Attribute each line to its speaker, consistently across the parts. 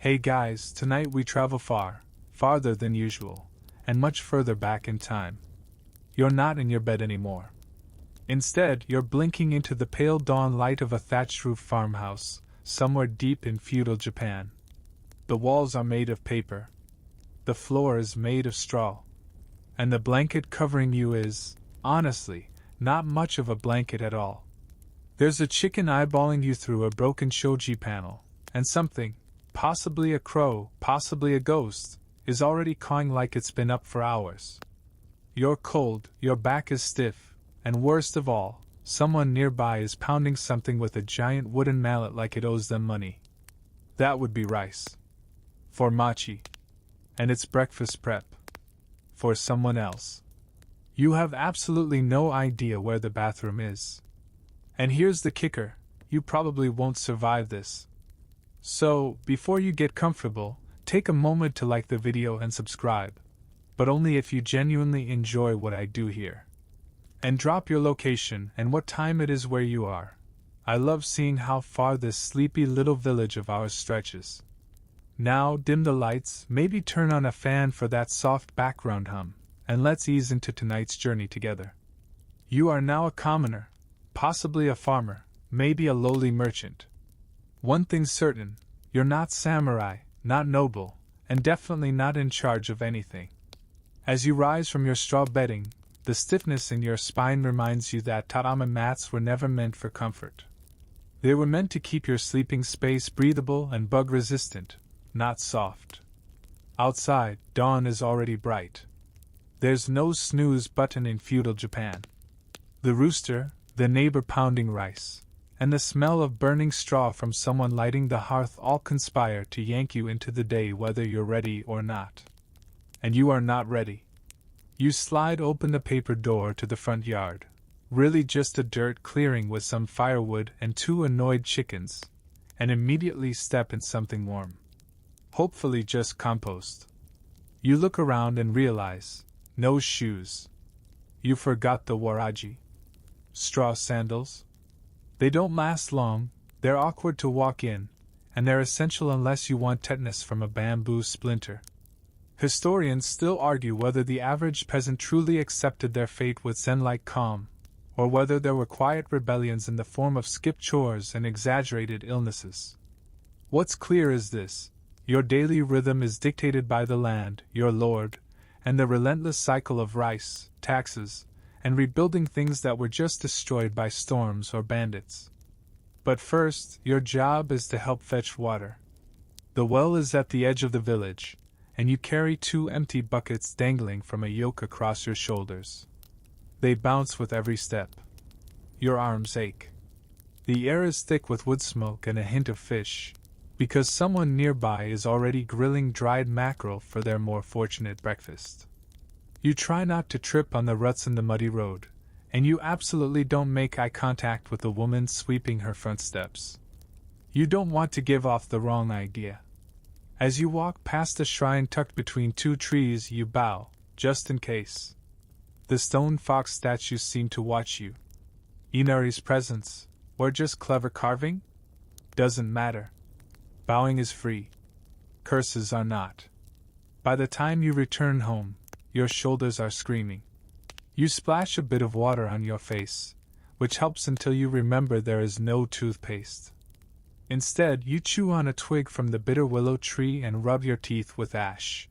Speaker 1: Hey guys, tonight we travel far, farther than usual, and much further back in time. You're not in your bed anymore. Instead, you're blinking into the pale dawn light of a thatched roof farmhouse, somewhere deep in feudal Japan. The walls are made of paper. The floor is made of straw. And the blanket covering you is, honestly, not much of a blanket at all. There's a chicken eyeballing you through a broken shoji panel, and something, possibly a crow, possibly a ghost, is already cawing like it's been up for hours. You're cold, your back is stiff, and worst of all, someone nearby is pounding something with a giant wooden mallet like it owes them money. That would be rice. For Machi. And it's breakfast prep. For someone else. You have absolutely no idea where the bathroom is. And here's the kicker, you probably won't survive this. So, before you get comfortable, take a moment to like the video and subscribe. But only if you genuinely enjoy what I do here. And drop your location and what time it is where you are. I love seeing how far this sleepy little village of ours stretches. Now dim the lights, maybe turn on a fan for that soft background hum, and let's ease into tonight's journey together. You are now a commoner, possibly a farmer, maybe a lowly merchant. One thing's certain, you're not samurai, not noble, and definitely not in charge of anything. As you rise from your straw bedding, the stiffness in your spine reminds you that tatami mats were never meant for comfort. They were meant to keep your sleeping space breathable and bug-resistant, not soft. Outside, dawn is already bright. There's no snooze button in feudal Japan. The rooster, the neighbor pounding rice, and the smell of burning straw from someone lighting the hearth all conspire to yank you into the day whether you're ready or not. And you are not ready. You slide open the paper door to the front yard, really just a dirt clearing with some firewood and 2 annoyed chickens, and immediately step in something warm. Hopefully just compost. You look around and realize, no shoes. You forgot the waraji. Straw sandals? They don't last long, they're awkward to walk in, and they're essential unless you want tetanus from a bamboo splinter. Historians still argue whether the average peasant truly accepted their fate with zen-like calm, or whether there were quiet rebellions in the form of skipped chores and exaggerated illnesses. What's clear is this: your daily rhythm is dictated by the land, your lord, and the relentless cycle of rice, taxes, and rebuilding things that were just destroyed by storms or bandits. But first, your job is to help fetch water. The well is at the edge of the village, and you carry 2 empty buckets dangling from a yoke across your shoulders. They bounce with every step. Your arms ache. The air is thick with wood smoke and a hint of fish, because someone nearby is already grilling dried mackerel for their more fortunate breakfast. You try not to trip on the ruts in the muddy road, and you absolutely don't make eye contact with the woman sweeping her front steps. You don't want to give off the wrong idea. As you walk past a shrine tucked between 2 trees, you bow, just in case. The stone fox statues seem to watch you. Inari's presence, or just clever carving? Doesn't matter. Bowing is free. Curses are not. By the time you return home, your shoulders are screaming. You splash a bit of water on your face, which helps until you remember there is no toothpaste. Instead, you chew on a twig from the bitter willow tree and rub your teeth with ash.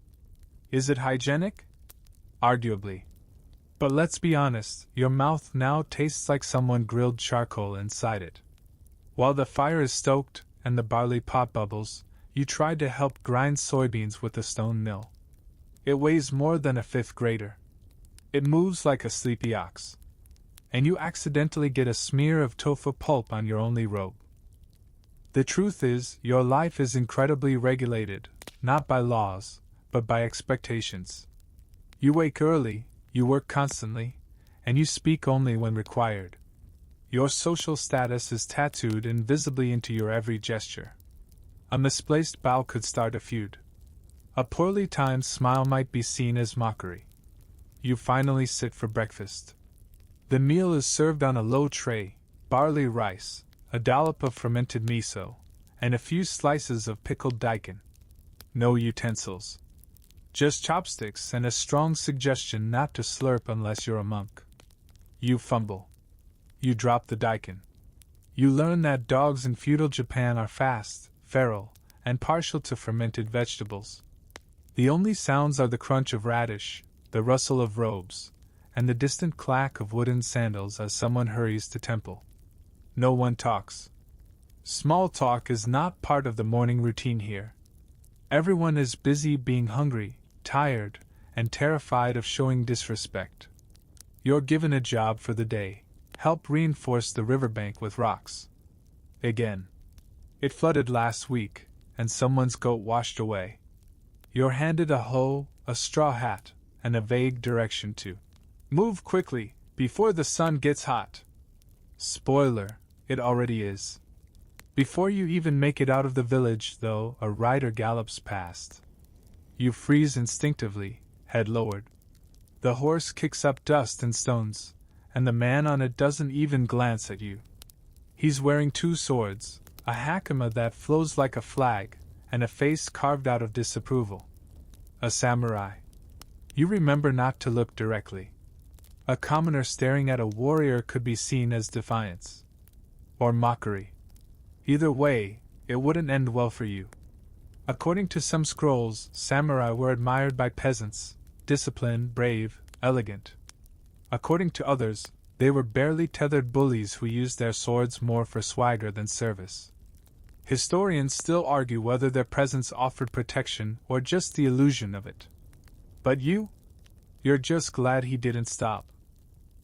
Speaker 1: Is it hygienic? Arguably. But let's be honest, your mouth now tastes like someone grilled charcoal inside it. While the fire is stoked and the barley pot bubbles, you try to help grind soybeans with the stone mill. It weighs more than a 5th grader. It moves like a sleepy ox. And you accidentally get a smear of tofu pulp on your only robe. The truth is, your life is incredibly regulated, not by laws, but by expectations. You wake early, you work constantly, and you speak only when required. Your social status is tattooed invisibly into your every gesture. A misplaced bow could start a feud. A poorly timed smile might be seen as mockery. You finally sit for breakfast. The meal is served on a low tray, barley rice, a dollop of fermented miso, and a few slices of pickled daikon. no utensils. Just chopsticks and a strong suggestion not to slurp unless you're a monk. You fumble. You drop the daikon. You learn that dogs in feudal Japan are fast, feral, and partial to fermented vegetables. The only sounds are the crunch of radish, the rustle of robes, and the distant clack of wooden sandals as someone hurries to temple. No one talks. Small talk is not part of the morning routine here. Everyone is busy being hungry, tired, and terrified of showing disrespect. You're given a job for the day: help reinforce the riverbank with rocks. Again. It flooded last week, and someone's goat washed away. You're handed a hoe, a straw hat, and a vague direction to move quickly, before the sun gets hot. Spoiler, it already is. Before you even make it out of the village, though, a rider gallops past. You freeze instinctively, head lowered. The horse kicks up dust and stones, and the man on it doesn't even glance at you. He's wearing 2 swords, a hakama that flows like a flag, and a face carved out of disapproval. A samurai. You remember not to look directly. A commoner staring at a warrior could be seen as defiance. Or mockery. Either way, it wouldn't end well for you. According to some scrolls, samurai were admired by peasants, disciplined, brave, elegant. According to others, they were barely tethered bullies who used their swords more for swagger than service. Historians still argue whether their presence offered protection or just the illusion of it. But you're just glad he didn't stop.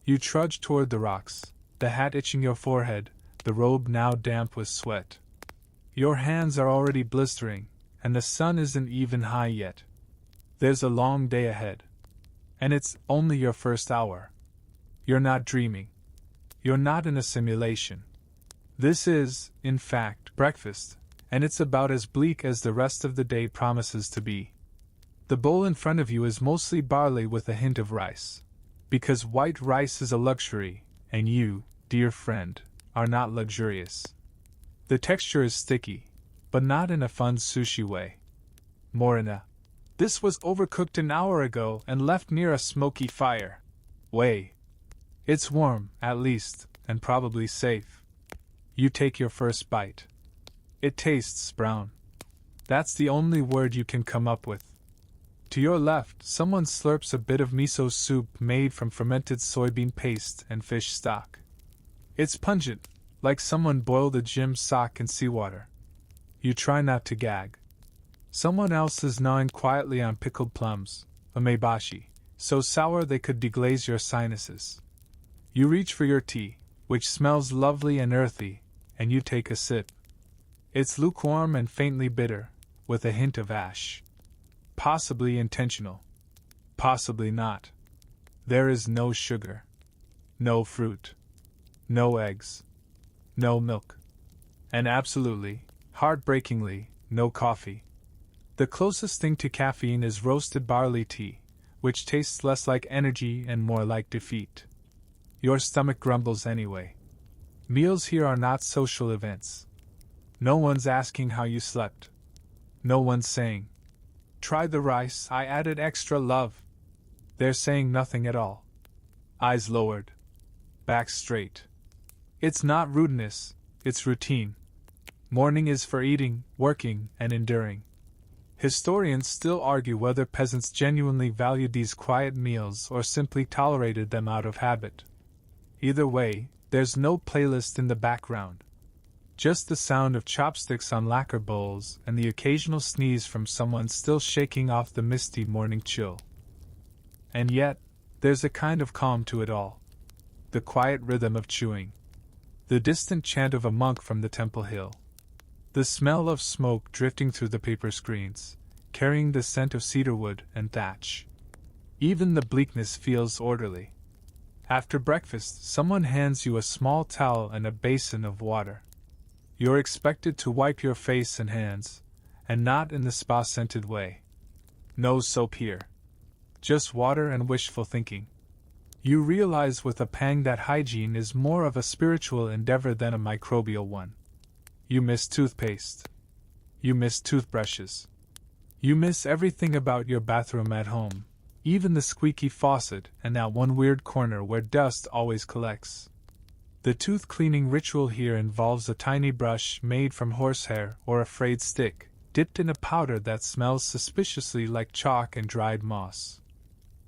Speaker 1: You trudge toward the rocks, the hat itching your forehead, the robe now damp with sweat. Your hands are already blistering, and the sun isn't even high yet. There's a long day ahead. And it's only your first hour. You're not dreaming. You're not in a simulation. This is, in fact, breakfast, and it's about as bleak as the rest of the day promises to be. The bowl in front of you is mostly barley with a hint of rice. Because white rice is a luxury, and you, dear friend, are not luxurious. The texture is sticky, but not in a fun sushi way. More in a, this was overcooked an hour ago and left near a smoky fire way. It's warm, at least, and probably safe. You take your first bite. It tastes brown. That's the only word you can come up with. To your left, someone slurps a bit of miso soup made from fermented soybean paste and fish stock. It's pungent, like someone boiled a gym sock in seawater. You try not to gag. Someone else is gnawing quietly on pickled plums, umebashi, so sour they could deglaze your sinuses. You reach for your tea, which smells lovely and earthy, and you take a sip. It's lukewarm and faintly bitter, with a hint of ash. Possibly intentional. Possibly not. There is no sugar. No fruit. No eggs. No milk. And absolutely, heartbreakingly, no coffee. The closest thing to caffeine is roasted barley tea, which tastes less like energy and more like defeat. Your stomach grumbles anyway. Meals here are not social events. No one's asking how you slept. No one's saying, "Try the rice, I added extra love." They're saying nothing at all. Eyes lowered. Back straight. It's not rudeness, it's routine. Morning is for eating, working, and enduring. Historians still argue whether peasants genuinely valued these quiet meals or simply tolerated them out of habit. Either way, there's no playlist in the background. Just the sound of chopsticks on lacquer bowls and the occasional sneeze from someone still shaking off the misty morning chill. And yet, there's a kind of calm to it all. The quiet rhythm of chewing. The distant chant of a monk from the temple hill. The smell of smoke drifting through the paper screens, carrying the scent of cedarwood and thatch. Even the bleakness feels orderly. After breakfast, someone hands you a small towel and a basin of water. You're expected to wipe your face and hands, and not in the spa-scented way. No soap here. Just water and wishful thinking. You realize with a pang that hygiene is more of a spiritual endeavor than a microbial one. You miss toothpaste. You miss toothbrushes. You miss everything about your bathroom at home, even the squeaky faucet and that one weird corner where dust always collects. The tooth cleaning ritual here involves a tiny brush made from horsehair or a frayed stick, dipped in a powder that smells suspiciously like chalk and dried moss.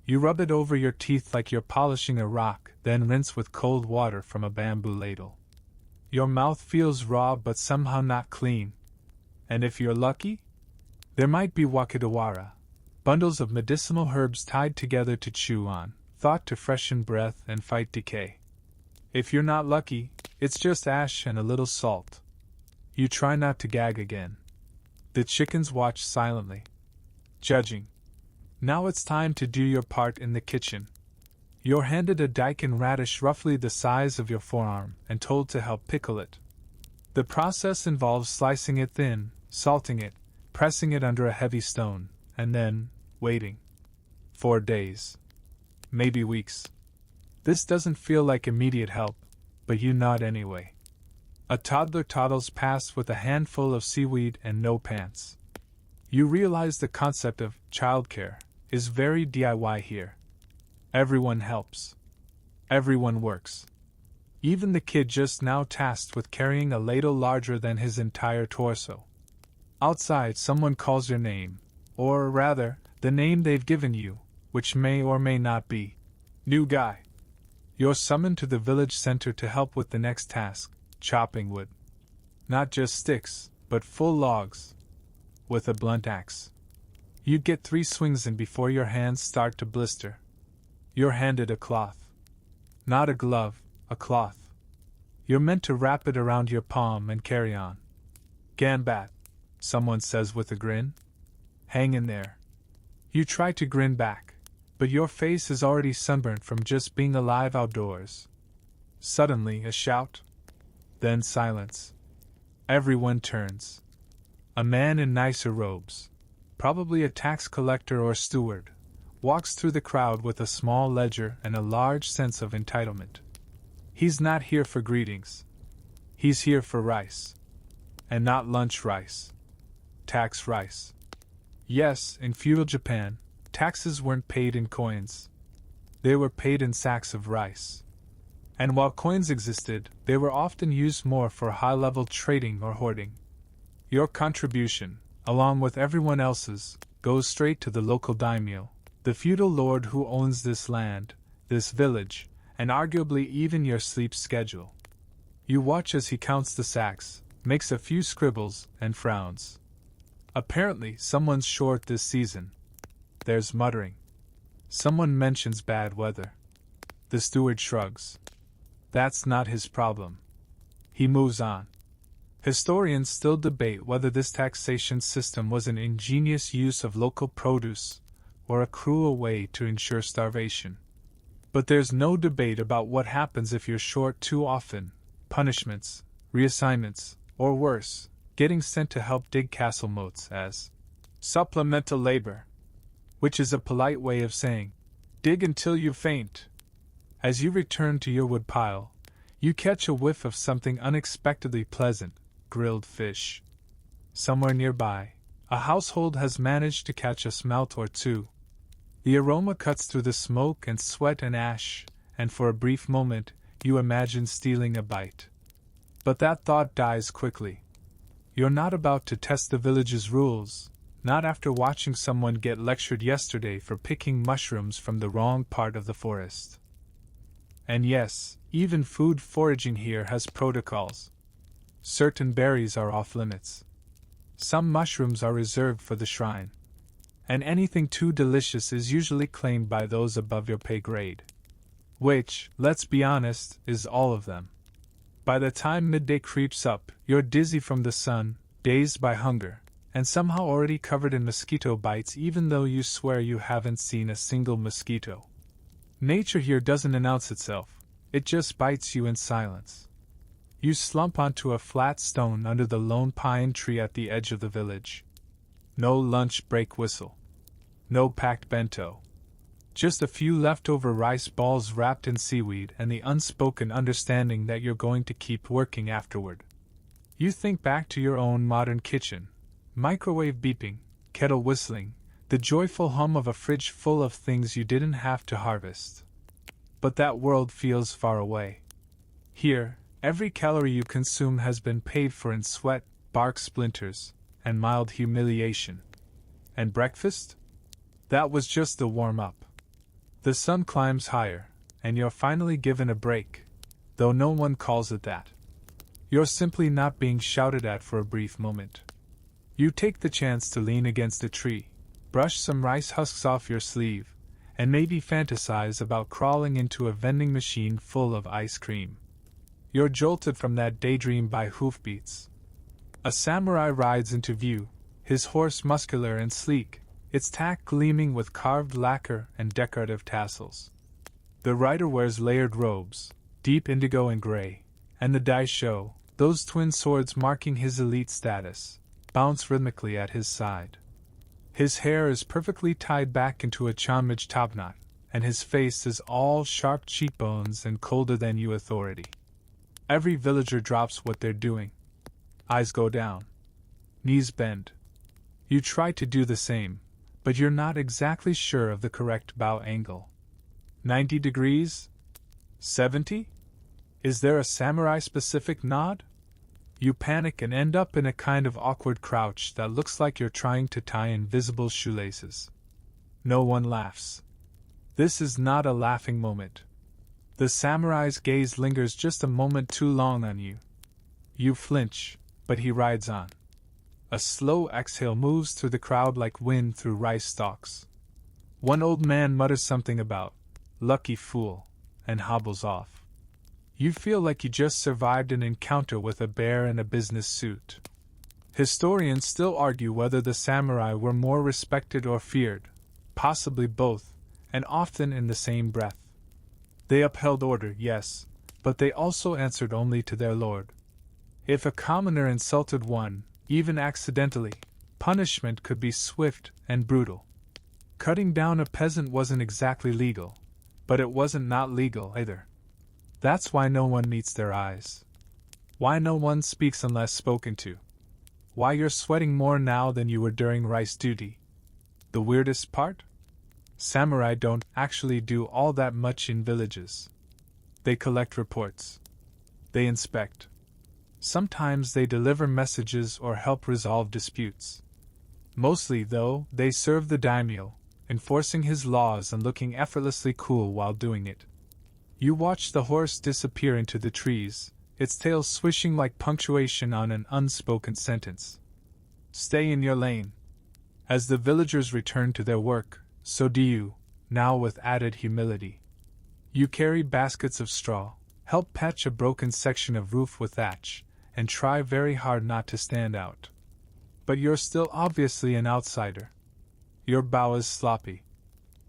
Speaker 1: You rub it over your teeth like you're polishing a rock, then rinse with cold water from a bamboo ladle. Your mouth feels raw but somehow not clean. And if you're lucky, there might be wakidawara, bundles of medicinal herbs tied together to chew on, thought to freshen breath and fight decay. If you're not lucky, it's just ash and a little salt. You try not to gag again. The chickens watch silently, judging. Now it's time to do your part in the kitchen. You're handed a daikon radish roughly the size of your forearm and told to help pickle it. The process involves slicing it thin, salting it, pressing it under a heavy stone, and then waiting. 4 days. Maybe weeks. This doesn't feel like immediate help, but you nod anyway. A toddler toddles past with a handful of seaweed and no pants. You realize the concept of childcare is very DIY here. Everyone helps. Everyone works. Even the kid just now tasked with carrying a ladle larger than his entire torso. Outside, someone calls your name, or rather, the name they've given you, which may or may not be new guy. You're summoned to the village center to help with the next task, chopping wood. Not just sticks, but full logs. With a blunt axe. You get 3 swings in before your hands start to blister. You're handed a cloth. Not a glove, a cloth. You're meant to wrap it around your palm and carry on. Ganbat, someone says with a grin. Hang in there. You try to grin back, but your face is already sunburnt from just being alive outdoors. Suddenly, a shout. Then silence. Everyone turns. A man in nicer robes, probably a tax collector or steward, walks through the crowd with a small ledger and a large sense of entitlement. He's not here for greetings. He's here for rice. And not lunch rice. Tax rice. Yes, in feudal Japan, taxes weren't paid in coins. They were paid in sacks of rice. And while coins existed, they were often used more for high-level trading or hoarding. Your contribution, along with everyone else's, goes straight to the local daimyo, the feudal lord who owns this land, this village, and arguably even your sleep schedule. You watch as he counts the sacks, makes a few scribbles, and frowns. Apparently, someone's short this season. There's muttering. Someone mentions bad weather. The steward shrugs. That's not his problem. He moves on. Historians still debate whether this taxation system was an ingenious use of local produce or a cruel way to ensure starvation. But there's no debate about what happens if you're short too often: punishments, reassignments, or worse, getting sent to help dig castle moats as supplemental labor, which is a polite way of saying, dig until you faint. As you return to your woodpile, you catch a whiff of something unexpectedly pleasant: grilled fish. Somewhere nearby, a household has managed to catch a smelt or two. The aroma cuts through the smoke and sweat and ash, and for a brief moment, you imagine stealing a bite. But that thought dies quickly. You're not about to test the village's rules, not after watching someone get lectured yesterday for picking mushrooms from the wrong part of the forest. And yes, even food foraging here has protocols. Certain berries are off limits. Some mushrooms are reserved for the shrine. And anything too delicious is usually claimed by those above your pay grade. Which, let's be honest, is all of them. By the time midday creeps up, you're dizzy from the sun, dazed by hunger, and somehow already covered in mosquito bites even though you swear you haven't seen a single mosquito. Nature here doesn't announce itself, it just bites you in silence. You slump onto a flat stone under the lone pine tree at the edge of the village. No lunch break whistle. No packed bento. Just a few leftover rice balls wrapped in seaweed and the unspoken understanding that you're going to keep working afterward. You think back to your own modern kitchen. Microwave beeping, kettle whistling, the joyful hum of a fridge full of things you didn't have to harvest. But that world feels far away. Here, every calorie you consume has been paid for in sweat, bark splinters, and mild humiliation. And breakfast? That was just the warm-up. The sun climbs higher, and you're finally given a break, though no one calls it that. You're simply not being shouted at for a brief moment. You take the chance to lean against a tree, brush some rice husks off your sleeve, and maybe fantasize about crawling into a vending machine full of ice cream. You're jolted from that daydream by hoofbeats. A samurai rides into view, his horse muscular and sleek, its tack gleaming with carved lacquer and decorative tassels. The rider wears layered robes, deep indigo and gray, and the daisho, those twin swords marking his elite status, bounce rhythmically at his side. His hair is perfectly tied back into a chamage topknot, and his face is all sharp cheekbones and colder than you authority. Every villager drops what they're doing. Eyes go down. Knees bend. You try to do the same, but you're not exactly sure of the correct bow angle. 90 degrees? 70? Is there a samurai-specific nod? You panic and end up in a kind of awkward crouch that looks like you're trying to tie invisible shoelaces. No one laughs. This is not a laughing moment. The samurai's gaze lingers just a moment too long on you. You flinch, but he rides on. A slow exhale moves through the crowd like wind through rice stalks. One old man mutters something about, "Lucky fool," and hobbles off. You feel like you just survived an encounter with a bear in a business suit. Historians still argue whether the samurai were more respected or feared, possibly both, and often in the same breath. They upheld order, yes, but they also answered only to their lord. If a commoner insulted one, even accidentally, punishment could be swift and brutal. Cutting down a peasant wasn't exactly legal, but it wasn't not legal either. That's why no one meets their eyes. Why no one speaks unless spoken to. Why you're sweating more now than you were during rice duty. The weirdest part? Samurai don't actually do all that much in villages. They collect reports. They inspect. Sometimes they deliver messages or help resolve disputes. Mostly, though, they serve the daimyo, enforcing his laws and looking effortlessly cool while doing it. You watch the horse disappear into the trees, its tail swishing like punctuation on an unspoken sentence. Stay in your lane. As the villagers return to their work, so do you, now with added humility. You carry baskets of straw, help patch a broken section of roof with thatch, and try very hard not to stand out. But you're still obviously an outsider. Your bow is sloppy.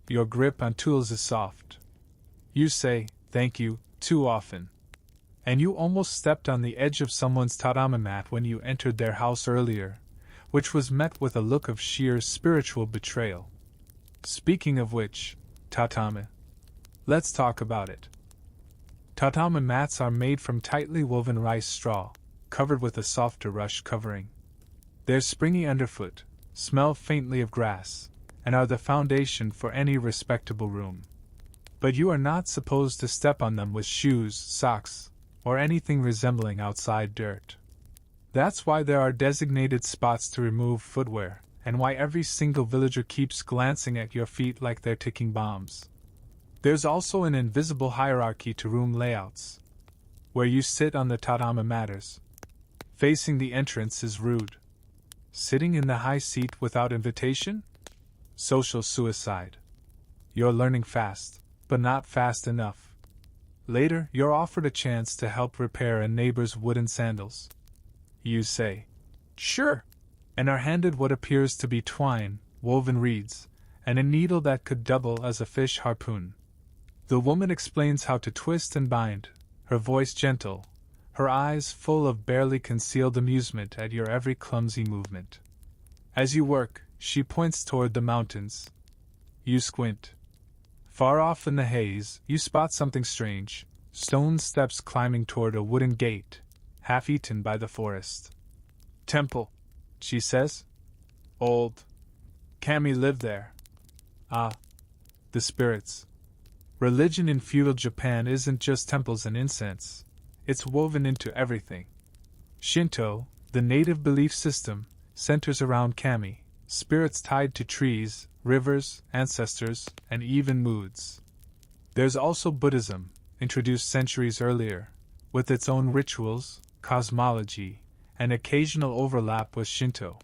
Speaker 1: Your grip on tools is soft. You say, "Thank you," too often. And you almost stepped on the edge of someone's tatami mat when you entered their house earlier, which was met with a look of sheer spiritual betrayal. Speaking of which, tatami. Let's talk about it. Tatami mats are made from tightly woven rice straw, covered with a softer rush covering. They're springy underfoot, smell faintly of grass, and are the foundation for any respectable room. But you are not supposed to step on them with shoes, socks, or anything resembling outside dirt. That's why there are designated spots to remove footwear, and why every single villager keeps glancing at your feet like they're ticking bombs. There's also an invisible hierarchy to room layouts. Where you sit on the tatami matters. Facing the entrance is rude. Sitting in the high seat without invitation? Social suicide. You're learning fast, but not fast enough. Later, you're offered a chance to help repair a neighbor's wooden sandals. You say, "Sure," and are handed what appears to be twine, woven reeds, and a needle that could double as a fish harpoon. The woman explains how to twist and bind, her voice gentle, her eyes full of barely concealed amusement at your every clumsy movement. As you work, she points toward the mountains. You squint. Far off in the haze, you spot something strange, stone steps climbing toward a wooden gate, half-eaten by the forest. "Temple," she says. "Old, Kami lived there. Ah, the spirits. Religion in feudal Japan isn't just temples and incense, it's woven into everything. Shinto, the native belief system, centers around kami, spirits tied to trees, rivers, ancestors, and even moods. There's also Buddhism, introduced centuries earlier, with its own rituals, cosmology, and occasional overlap with Shinto.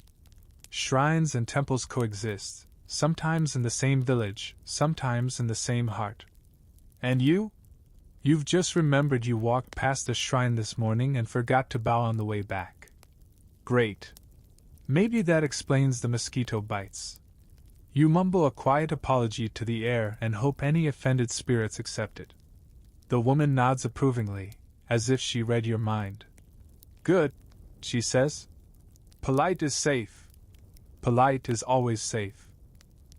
Speaker 1: Shrines and temples coexist, sometimes in the same village, sometimes in the same heart. And you? You've just remembered you walked past a shrine this morning and forgot to bow on the way back. Great. Maybe that explains the mosquito bites. You mumble a quiet apology to the air and hope any offended spirits accept it. The woman nods approvingly, as if she read your mind. Good, she says. Polite is safe. Polite is always safe.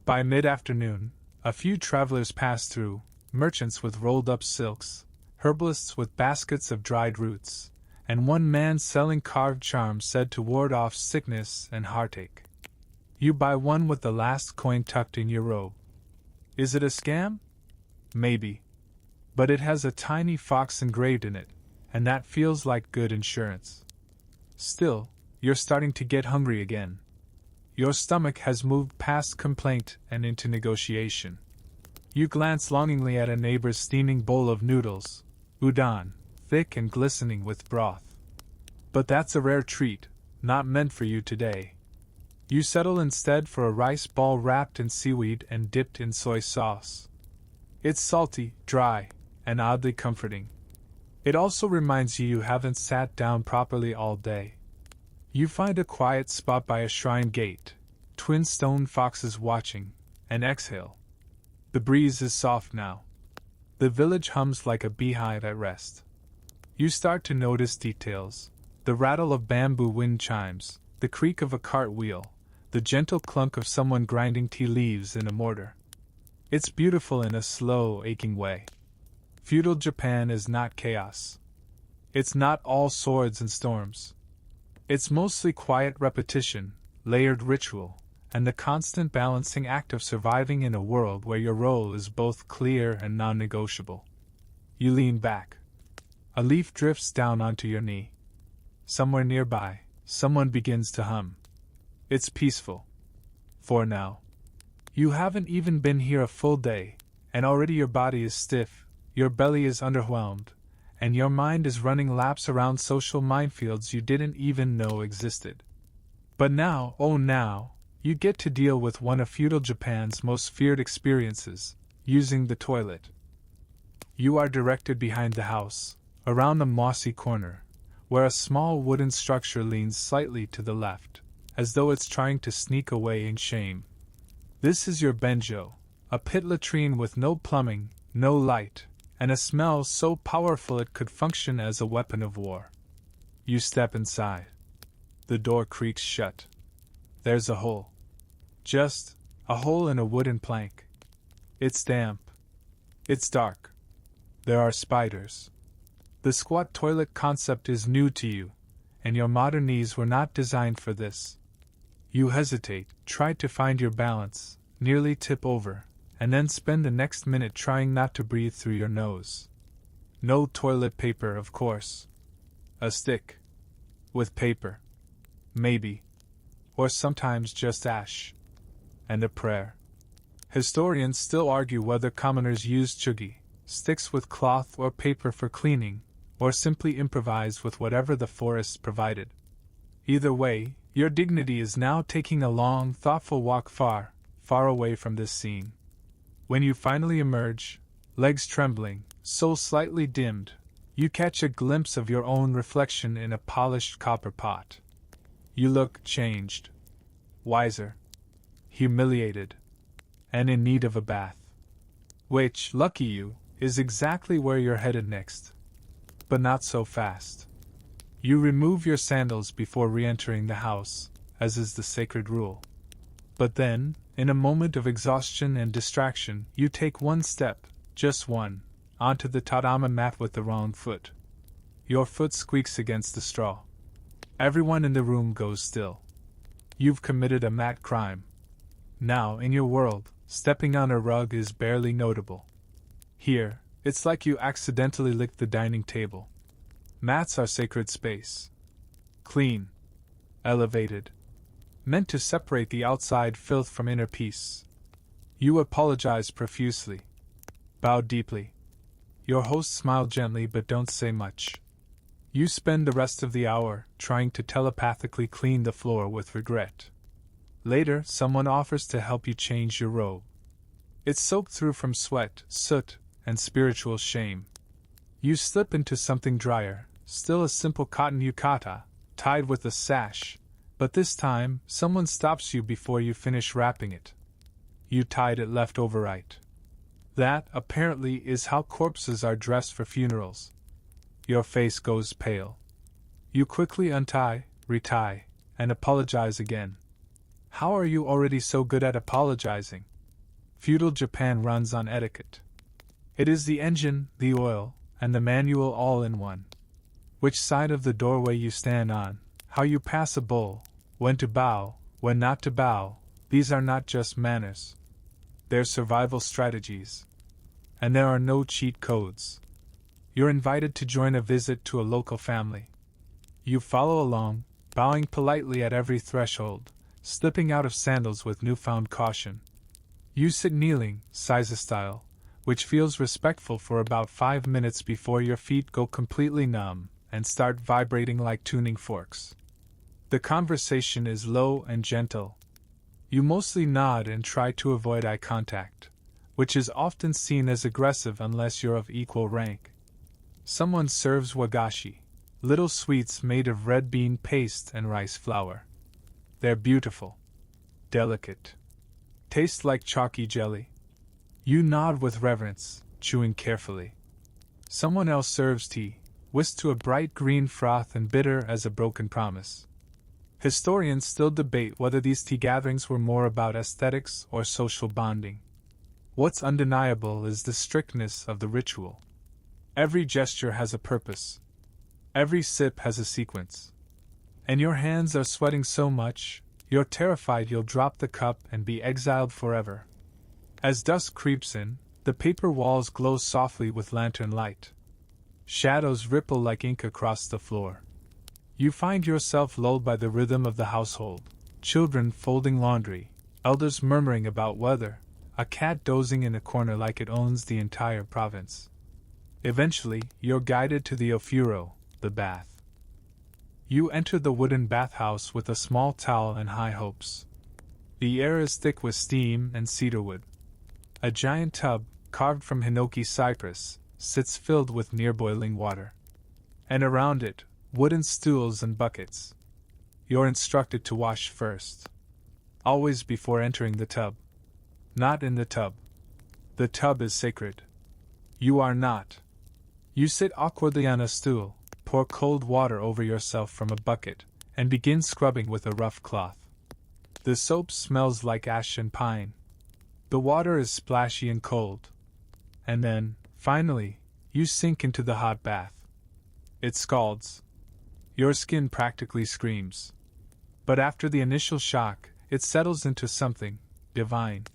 Speaker 1: By mid-afternoon, a few travelers pass through, merchants with rolled-up silks, herbalists with baskets of dried roots, and one man selling carved charms said to ward off sickness and heartache. You buy one with the last coin tucked in your robe. Is it a scam? Maybe. But it has a tiny fox engraved in it, and that feels like good insurance. Still, you're starting to get hungry again. Your stomach has moved past complaint and into negotiation. You glance longingly at a neighbor's steaming bowl of noodles, udon, thick and glistening with broth. But that's a rare treat, not meant for you today. You settle instead for a rice ball wrapped in seaweed and dipped in soy sauce. It's salty, dry, and oddly comforting. It also reminds you haven't sat down properly all day. You find a quiet spot by a shrine gate, twin stone foxes watching, and exhale. The breeze is soft now. The village hums like a beehive at rest. You start to notice details: the rattle of bamboo wind chimes, the creak of a cart wheel, the gentle clunk of someone grinding tea leaves in a mortar. It's beautiful in a slow, aching way. Feudal Japan is not chaos. It's not all swords and storms. It's mostly quiet repetition, layered ritual, and the constant balancing act of surviving in a world where your role is both clear and non-negotiable. You lean back. A leaf drifts down onto your knee. Somewhere nearby, someone begins to hum. It's peaceful. For now. You haven't even been here a full day, and already your body is stiff, your belly is underwhelmed, and your mind is running laps around social minefields you didn't even know existed. But now, oh now, you get to deal with one of feudal Japan's most feared experiences, using the toilet. You are directed behind the house, around a mossy corner, where a small wooden structure leans slightly to the left, as though it's trying to sneak away in shame. This is your benjo, a pit latrine with no plumbing, no light, and a smell so powerful it could function as a weapon of war. You step inside. The door creaks shut. There's a hole. Just a hole in a wooden plank. It's damp. It's dark. There are spiders. The squat toilet concept is new to you, and your modern knees were not designed for this. You hesitate, try to find your balance, nearly tip over, and then spend the next minute trying not to breathe through your nose. No toilet paper, of course. A stick. With paper. Maybe. Or sometimes just ash. And a prayer. Historians still argue whether commoners used chugi, sticks with cloth or paper for cleaning, or simply improvised with whatever the forests provided. Either way, your dignity is now taking a long, thoughtful walk far, far away from this scene. When you finally emerge, legs trembling, soul slightly dimmed, you catch a glimpse of your own reflection in a polished copper pot. You look changed, wiser, humiliated, and in need of a bath. Which, lucky you, is exactly where you're headed next. But not so fast. You remove your sandals before re-entering the house, as is the sacred rule. But then, in a moment of exhaustion and distraction, you take one step, just one, onto the tatami mat with the wrong foot. Your foot squeaks against the straw. Everyone in the room goes still. You've committed a mat crime. Now, in your world, stepping on a rug is barely notable. Here, it's like you accidentally licked the dining table. Mats are sacred space. Clean. Elevated. Meant to separate the outside filth from inner peace. You apologize profusely. Bow deeply. Your hosts smile gently but don't say much. You spend the rest of the hour trying to telepathically clean the floor with regret. Later, someone offers to help you change your robe. It's soaked through from sweat, soot, and spiritual shame. You slip into something drier, still a simple cotton yukata, tied with a sash, but this time, someone stops you before you finish wrapping it. You tied it left over right. That, apparently, is how corpses are dressed for funerals. Your face goes pale. You quickly untie, retie, and apologize again. How are you already so good at apologizing? Feudal Japan runs on etiquette. It is the engine, the oil, and the manual all in one. Which side of the doorway you stand on, how you pass a bowl, when to bow, when not to bow, these are not just manners. They're survival strategies. And there are no cheat codes. You're invited to join a visit to a local family. You follow along, bowing politely at every threshold, slipping out of sandals with newfound caution. You sit kneeling, Seiza style, which feels respectful for about 5 minutes before your feet go completely numb and start vibrating like tuning forks. The conversation is low and gentle. You mostly nod and try to avoid eye contact, which is often seen as aggressive unless you're of equal rank. Someone serves wagashi, little sweets made of red bean paste and rice flour. They're beautiful. Delicate. Taste like chalky jelly. You nod with reverence, chewing carefully. Someone else serves tea, whisked to a bright green froth and bitter as a broken promise. Historians still debate whether these tea gatherings were more about aesthetics or social bonding. What's undeniable is the strictness of the ritual. Every gesture has a purpose. Every sip has a sequence. And your hands are sweating so much, you're terrified you'll drop the cup and be exiled forever. As dusk creeps in, the paper walls glow softly with lantern light. Shadows ripple like ink across the floor. You find yourself lulled by the rhythm of the household, children folding laundry, elders murmuring about weather, a cat dozing in a corner like it owns the entire province. Eventually, you're guided to the ofuro, the bath. You enter the wooden bathhouse with a small towel and high hopes. The air is thick with steam and cedarwood. A giant tub, carved from hinoki cypress, sits filled with near-boiling water. And around it, wooden stools and buckets. You're instructed to wash first. Always before entering the tub. Not in the tub. The tub is sacred. You are not. You sit awkwardly on a stool, pour cold water over yourself from a bucket, and begin scrubbing with a rough cloth. The soap smells like ash and pine. The water is splashy and cold. And then, finally, you sink into the hot bath. It scalds. Your skin practically screams. But after the initial shock, it settles into something divine.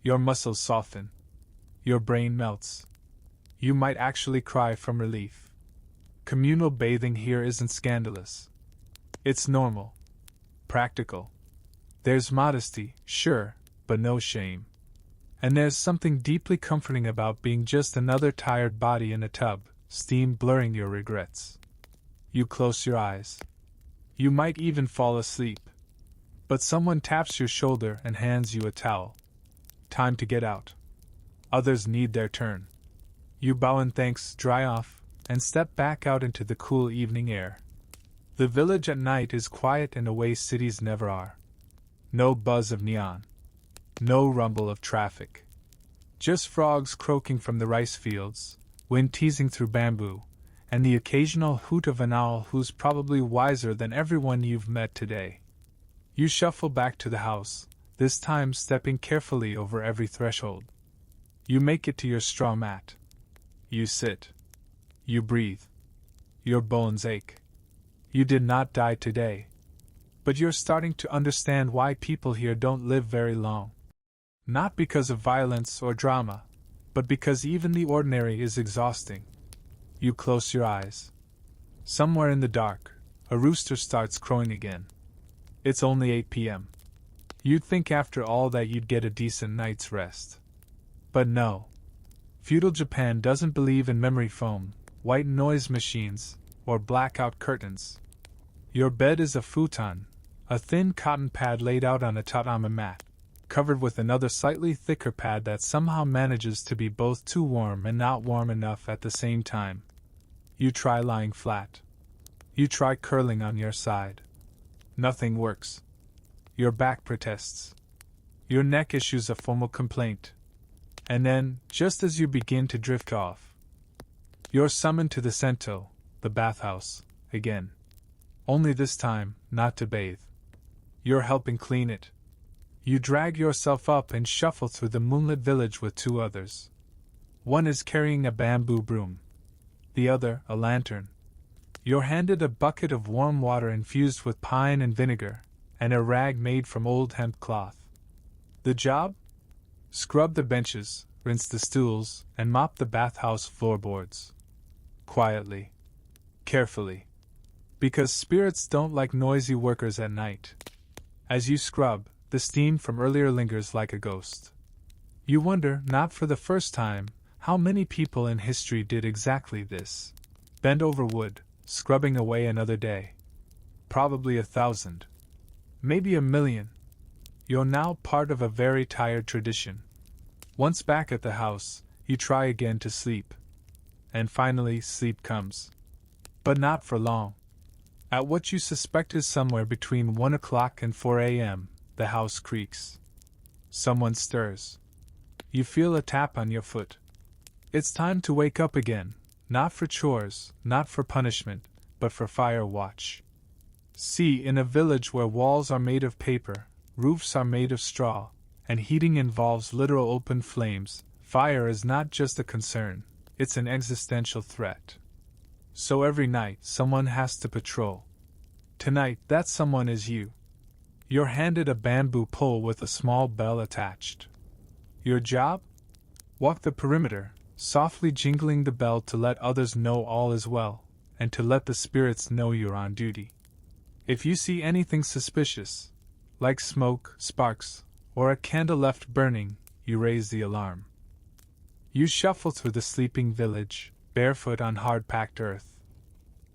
Speaker 1: Your muscles soften. Your brain melts. You might actually cry from relief. Communal bathing here isn't scandalous. It's normal. Practical. There's modesty, sure, but no shame. And there's something deeply comforting about being just another tired body in a tub, steam blurring your regrets. You close your eyes. You might even fall asleep. But someone taps your shoulder and hands you a towel. Time to get out. Others need their turn. You bow in thanks, dry off, and step back out into the cool evening air. The village at night is quiet in a way cities never are. No buzz of neon. No rumble of traffic. Just frogs croaking from the rice fields, wind teasing through bamboo, and the occasional hoot of an owl who's probably wiser than everyone you've met today. You shuffle back to the house, this time stepping carefully over every threshold. You make it to your straw mat. You sit. You breathe. Your bones ache. You did not die today. But you're starting to understand why people here don't live very long. Not because of violence or drama, but because even the ordinary is exhausting. You close your eyes. Somewhere in the dark, a rooster starts crowing again. It's only 8 p.m. You'd think after all that you'd get a decent night's rest. But no. Feudal Japan doesn't believe in memory foam, white noise machines, or blackout curtains. Your bed is a futon, a thin cotton pad laid out on a tatami mat, covered with another slightly thicker pad that somehow manages to be both too warm and not warm enough at the same time. You try lying flat. You try curling on your side. Nothing works. Your back protests. Your neck issues a formal complaint. And then, just as you begin to drift off, you're summoned to the sento, the bathhouse, again. Only this time, not to bathe. You're helping clean it. You drag yourself up and shuffle through the moonlit village with two others. One is carrying a bamboo broom. The other, a lantern. You're handed a bucket of warm water infused with pine and vinegar, and a rag made from old hemp cloth. The job? Scrub the benches, rinse the stools, and mop the bathhouse floorboards. Quietly. Carefully. Because spirits don't like noisy workers at night. As you scrub, the steam from earlier lingers like a ghost. You wonder, not for the first time, how many people in history did exactly this. Bend over wood, scrubbing away another day. Probably 1,000. Maybe 1,000,000. You're now part of a very tired tradition. Once back at the house, you try again to sleep. And finally, sleep comes. But not for long. At what you suspect is somewhere between 1 o'clock and 4 a.m., the house creaks. Someone stirs. You feel a tap on your foot. It's time to wake up again, not for chores, not for punishment, but for fire watch. See, in a village where walls are made of paper, roofs are made of straw, and heating involves literal open flames, fire is not just a concern, it's an existential threat. So every night, someone has to patrol. Tonight, that someone is you. You're handed a bamboo pole with a small bell attached. Your job? Walk the perimeter, softly jingling the bell to let others know all is well, and to let the spirits know you're on duty. If you see anything suspicious, like smoke, sparks, or a candle left burning, you raise the alarm. You shuffle through the sleeping village, barefoot on hard-packed earth.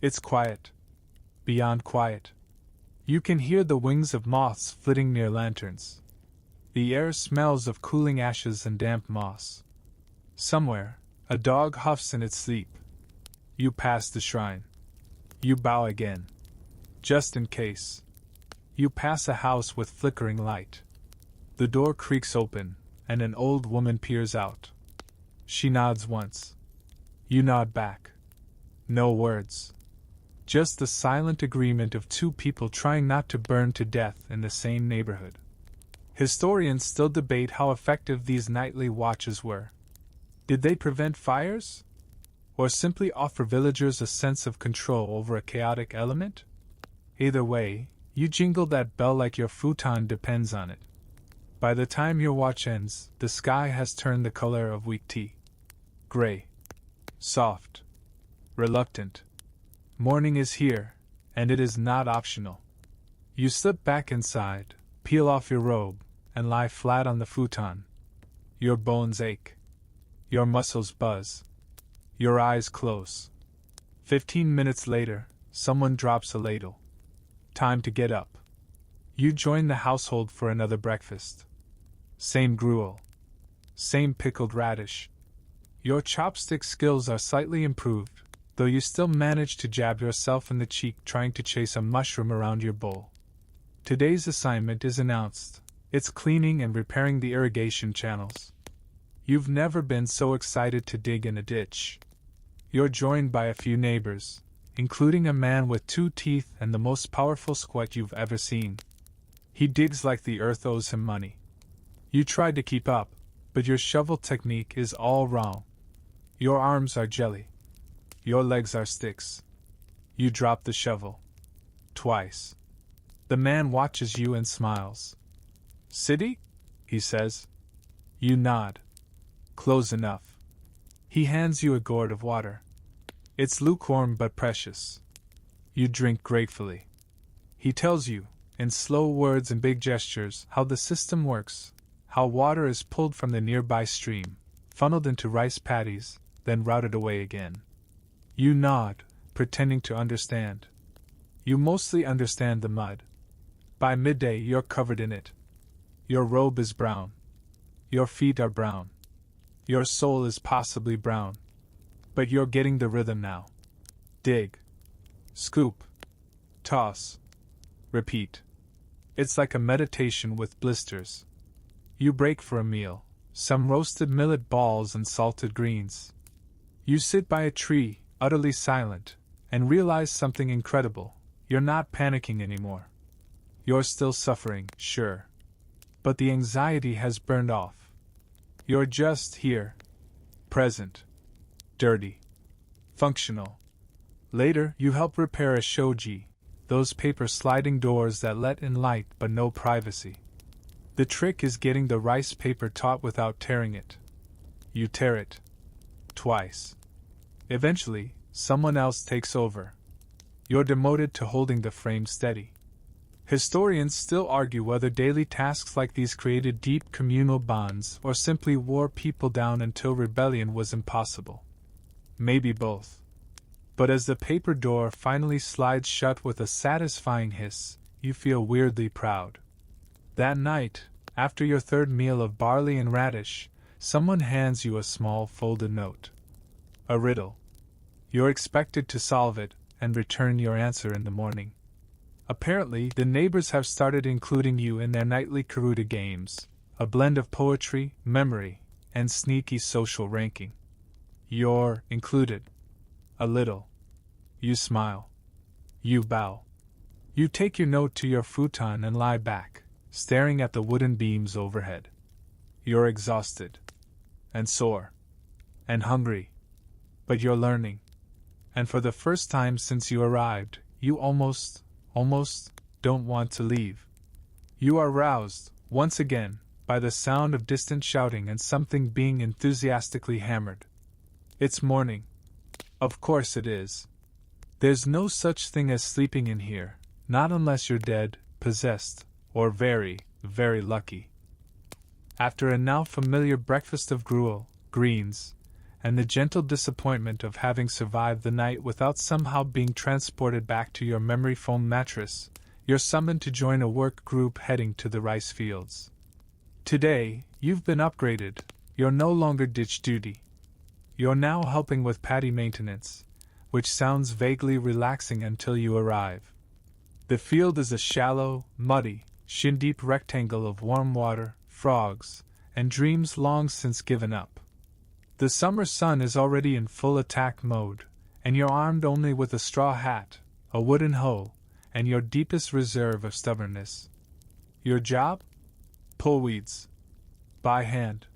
Speaker 1: It's quiet. Beyond quiet. You can hear the wings of moths flitting near lanterns. The air smells of cooling ashes and damp moss. Somewhere, a dog huffs in its sleep. You pass the shrine. You bow again. Just in case. You pass a house with flickering light. The door creaks open, and an old woman peers out. She nods once. You nod back. No words. Just the silent agreement of two people trying not to burn to death in the same neighborhood. Historians still debate how effective these nightly watches were. Did they prevent fires? Or simply offer villagers a sense of control over a chaotic element? Either way, you jingle that bell like your futon depends on it. By the time your watch ends, the sky has turned the color of weak tea. Gray. Soft. Reluctant. Morning is here, and it is not optional. You slip back inside, peel off your robe, and lie flat on the futon. Your bones ache. Your muscles buzz. Your eyes close. 15 minutes later, someone drops a ladle. Time to get up. You join the household for another breakfast. Same gruel. Same pickled radish. Your chopstick skills are slightly improved, though you still manage to jab yourself in the cheek trying to chase a mushroom around your bowl. Today's assignment is announced. It's cleaning and repairing the irrigation channels. You've never been so excited to dig in a ditch. You're joined by a few neighbors, including a man with 2 teeth and the most powerful squat you've ever seen. He digs like the earth owes him money. You try to keep up, but your shovel technique is all wrong. Your arms are jelly. Your legs are sticks. You drop the shovel. Twice. The man watches you and smiles. City? He says. You nod. Close enough. He hands you a gourd of water. It's lukewarm but precious. You drink gratefully. He tells you, in slow words and big gestures, how the system works, how water is pulled from the nearby stream, funneled into rice paddies, then routed away again. You nod, pretending to understand. You mostly understand the mud. By midday you're covered in it. Your robe is brown. Your feet are brown. Your soul is possibly brown. But you're getting the rhythm now. Dig. Scoop. Toss. Repeat. It's like a meditation with blisters. You break for a meal, some roasted millet balls and salted greens. You sit by a tree, utterly silent, and realize something incredible. You're not panicking anymore. You're still suffering, sure. But the anxiety has burned off. You're just here. Present. Dirty. Functional. Later, you help repair a shoji, those paper sliding doors that let in light but no privacy. The trick is getting the rice paper taut without tearing it. You tear it. Twice. Eventually, someone else takes over. You're demoted to holding the frame steady. Historians still argue whether daily tasks like these created deep communal bonds or simply wore people down until rebellion was impossible. Maybe both. But as the paper door finally slides shut with a satisfying hiss, you feel weirdly proud. That night, after your third meal of barley and radish, someone hands you a small folded note. A riddle. You're expected to solve it and return your answer in the morning. Apparently, the neighbors have started including you in their nightly Karuta games, a blend of poetry, memory, and sneaky social ranking. You're included. A little. You smile. You bow. You take your note to your futon and lie back, staring at the wooden beams overhead. You're exhausted. And sore. And hungry. But you're learning. And for the first time since you arrived, you almost don't want to leave. You are roused, once again, by the sound of distant shouting and something being enthusiastically hammered. It's morning. Of course it is. There's no such thing as sleeping in here, not unless you're dead, possessed, or very, very lucky. After a now familiar breakfast of gruel, greens, and the gentle disappointment of having survived the night without somehow being transported back to your memory foam mattress, you're summoned to join a work group heading to the rice fields. Today, you've been upgraded. You're no longer ditch duty. You're now helping with paddy maintenance, which sounds vaguely relaxing until you arrive. The field is a shallow, muddy, shin-deep rectangle of warm water, frogs, and dreams long since given up. The summer sun is already in full attack mode, and you're armed only with a straw hat, a wooden hoe, and your deepest reserve of stubbornness. Your job? Pull weeds. By hand.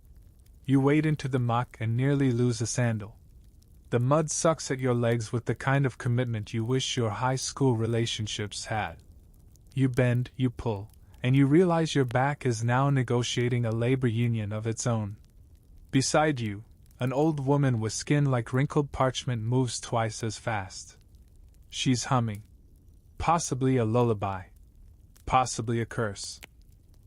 Speaker 1: You wade into the muck and nearly lose a sandal. The mud sucks at your legs with the kind of commitment you wish your high school relationships had. You bend, you pull, and you realize your back is now negotiating a labor union of its own. Beside you, an old woman with skin like wrinkled parchment moves twice as fast. She's humming. Possibly a lullaby. Possibly a curse.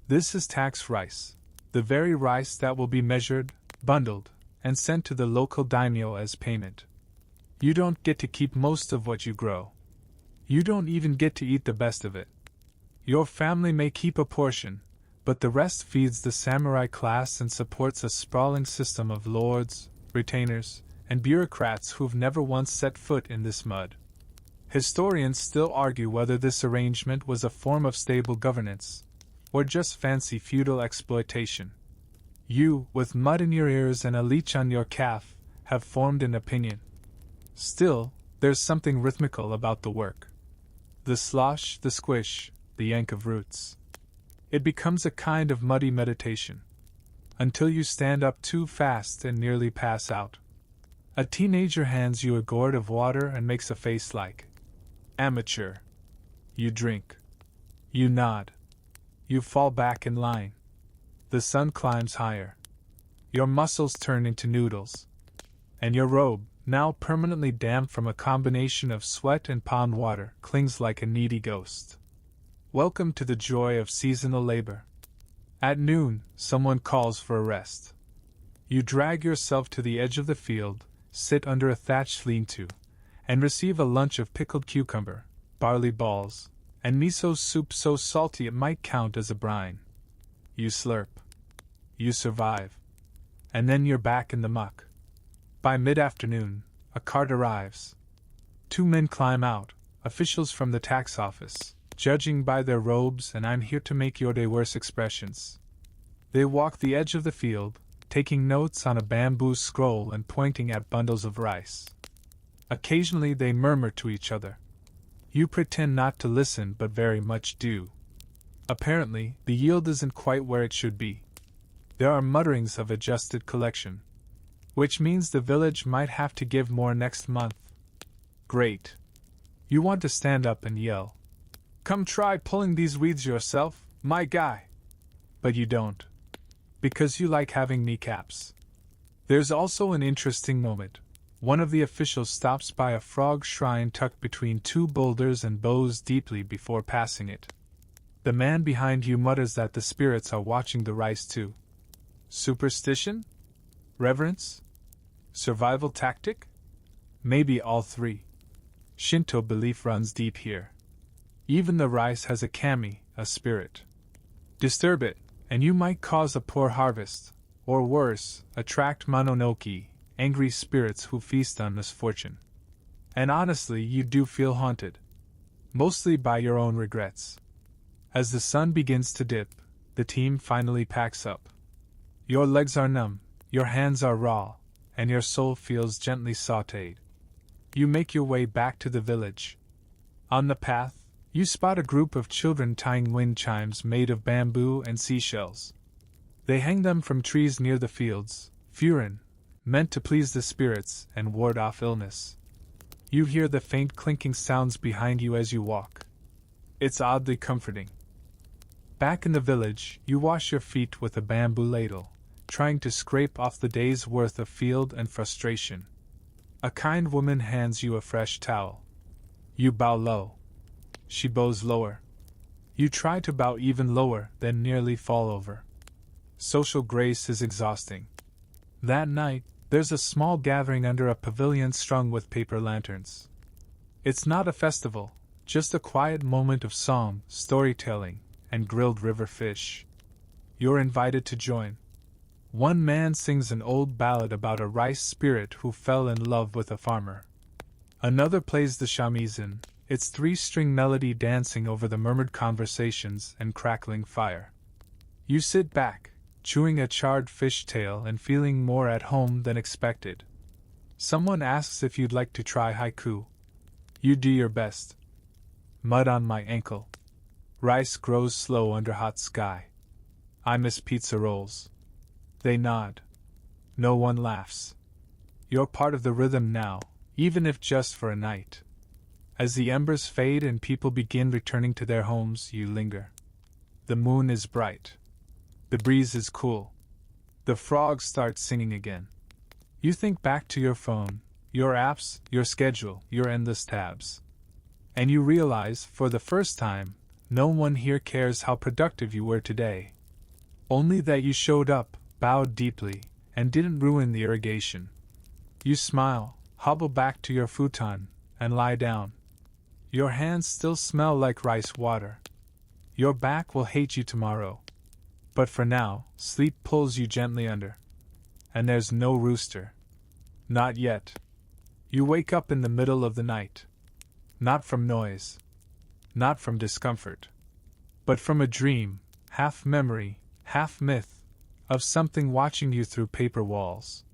Speaker 1: This is tax rice, the very rice that will be measured, bundled, and sent to the local daimyo as payment. You don't get to keep most of what you grow. You don't even get to eat the best of it. Your family may keep a portion, but the rest feeds the samurai class and supports a sprawling system of lords, retainers, and bureaucrats who've never once set foot in this mud. Historians still argue whether this arrangement was a form of stable governance, or just fancy feudal exploitation. You, with mud in your ears and a leech on your calf, have formed an opinion. Still, there's something rhythmical about the work. The slosh, the squish, the yank of roots. It becomes a kind of muddy meditation. Until you stand up too fast and nearly pass out. A teenager hands you a gourd of water and makes a face like amateur. You drink. You nod. You fall back in line. The sun climbs higher. Your muscles turn into noodles. And your robe, now permanently damp from a combination of sweat and pond water, clings like a needy ghost. Welcome to the joy of seasonal labor. At noon, someone calls for a rest. You drag yourself to the edge of the field, sit under a thatched lean-to, and receive a lunch of pickled cucumber, barley balls, and miso soup so salty it might count as a brine. You slurp. You survive. And then you're back in the muck. By mid-afternoon, a cart arrives. 2 men climb out, officials from the tax office, judging by their robes and "I'm here to make your day worse" expressions. They walk the edge of the field, taking notes on a bamboo scroll and pointing at bundles of rice. Occasionally they murmur to each other. You pretend not to listen but very much do. Apparently, the yield isn't quite where it should be. There are mutterings of adjusted collection, which means the village might have to give more next month. Great. You want to stand up and yell, "Come try pulling these weeds yourself, my guy!" But you don't. Because you like having kneecaps. There's also an interesting moment. One of the officials stops by a frog shrine tucked between 2 boulders and bows deeply before passing it. The man behind you mutters that the spirits are watching the rice too. Superstition? Reverence? Survival tactic? Maybe all 3. Shinto belief runs deep here. Even the rice has a kami, a spirit. Disturb it, and you might cause a poor harvest, or worse, attract mononoke, angry spirits who feast on misfortune. And honestly, you do feel haunted. Mostly by your own regrets. As the sun begins to dip, the team finally packs up. Your legs are numb, your hands are raw, and your soul feels gently sautéed. You make your way back to the village. On the path, you spot a group of children tying wind chimes made of bamboo and seashells. They hang them from trees near the fields, furin, meant to please the spirits and ward off illness. You hear the faint clinking sounds behind you as you walk. It's oddly comforting. Back in the village, you wash your feet with a bamboo ladle, trying to scrape off the day's worth of field and frustration. A kind woman hands you a fresh towel. You bow low. She bows lower. You try to bow even lower, then nearly fall over. Social grace is exhausting. That night, there's a small gathering under a pavilion strung with paper lanterns. It's not a festival, just a quiet moment of song, storytelling, and grilled river fish. You're invited to join. One man sings an old ballad about a rice spirit who fell in love with a farmer. Another plays the shamisen, its 3-string melody dancing over the murmured conversations and crackling fire. You sit back, chewing a charred fishtail and feeling more at home than expected. Someone asks if you'd like to try haiku. You do your best. Mud on my ankle. Rice grows slow under hot sky. I miss pizza rolls. They nod. No one laughs. You're part of the rhythm now, even if just for a night. As the embers fade and people begin returning to their homes, you linger. The moon is bright. The breeze is cool. The frogs start singing again. You think back to your phone, your apps, your schedule, your endless tabs. And you realize, for the first time, no one here cares how productive you were today. Only that you showed up, bowed deeply, and didn't ruin the irrigation. You smile, hobble back to your futon, and lie down. Your hands still smell like rice water. Your back will hate you tomorrow. But for now, sleep pulls you gently under. And there's no rooster. Not yet. You wake up in the middle of the night. Not from noise. Not from discomfort. But from a dream, half memory, half myth, of something watching you through paper walls.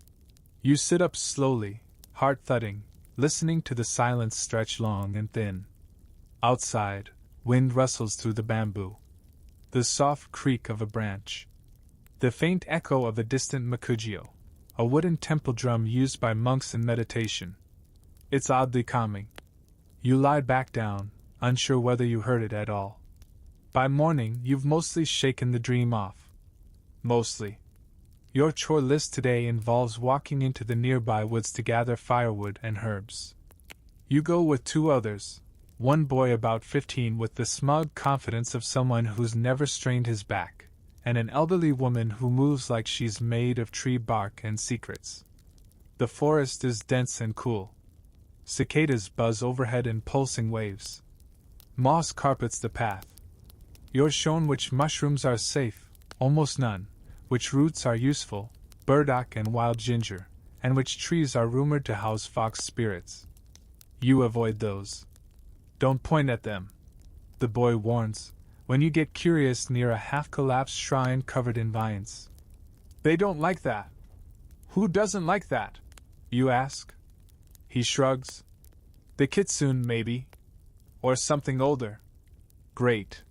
Speaker 1: You sit up slowly, heart thudding, listening to the silence stretch long and thin. Outside, wind rustles through the bamboo. The soft creak of a branch. The faint echo of a distant makujio, a wooden temple drum used by monks in meditation. It's oddly calming. You lie back down, unsure whether you heard it at all. By morning, you've mostly shaken the dream off. Mostly. Your chore list today involves walking into the nearby woods to gather firewood and herbs. You go with two others, one boy about 15 with the smug confidence of someone who's never strained his back, and an elderly woman who moves like she's made of tree bark and secrets. The forest is dense and cool. Cicadas buzz overhead in pulsing waves. Moss carpets the path. You're shown which mushrooms are safe, almost none, which roots are useful, burdock and wild ginger, and which trees are rumored to house fox spirits. You avoid those. Don't point at them, the boy warns, when you get curious near a half-collapsed shrine covered in vines. They don't like that. Who doesn't like that? You ask. He shrugs. The kitsune, maybe. Or something older. Great.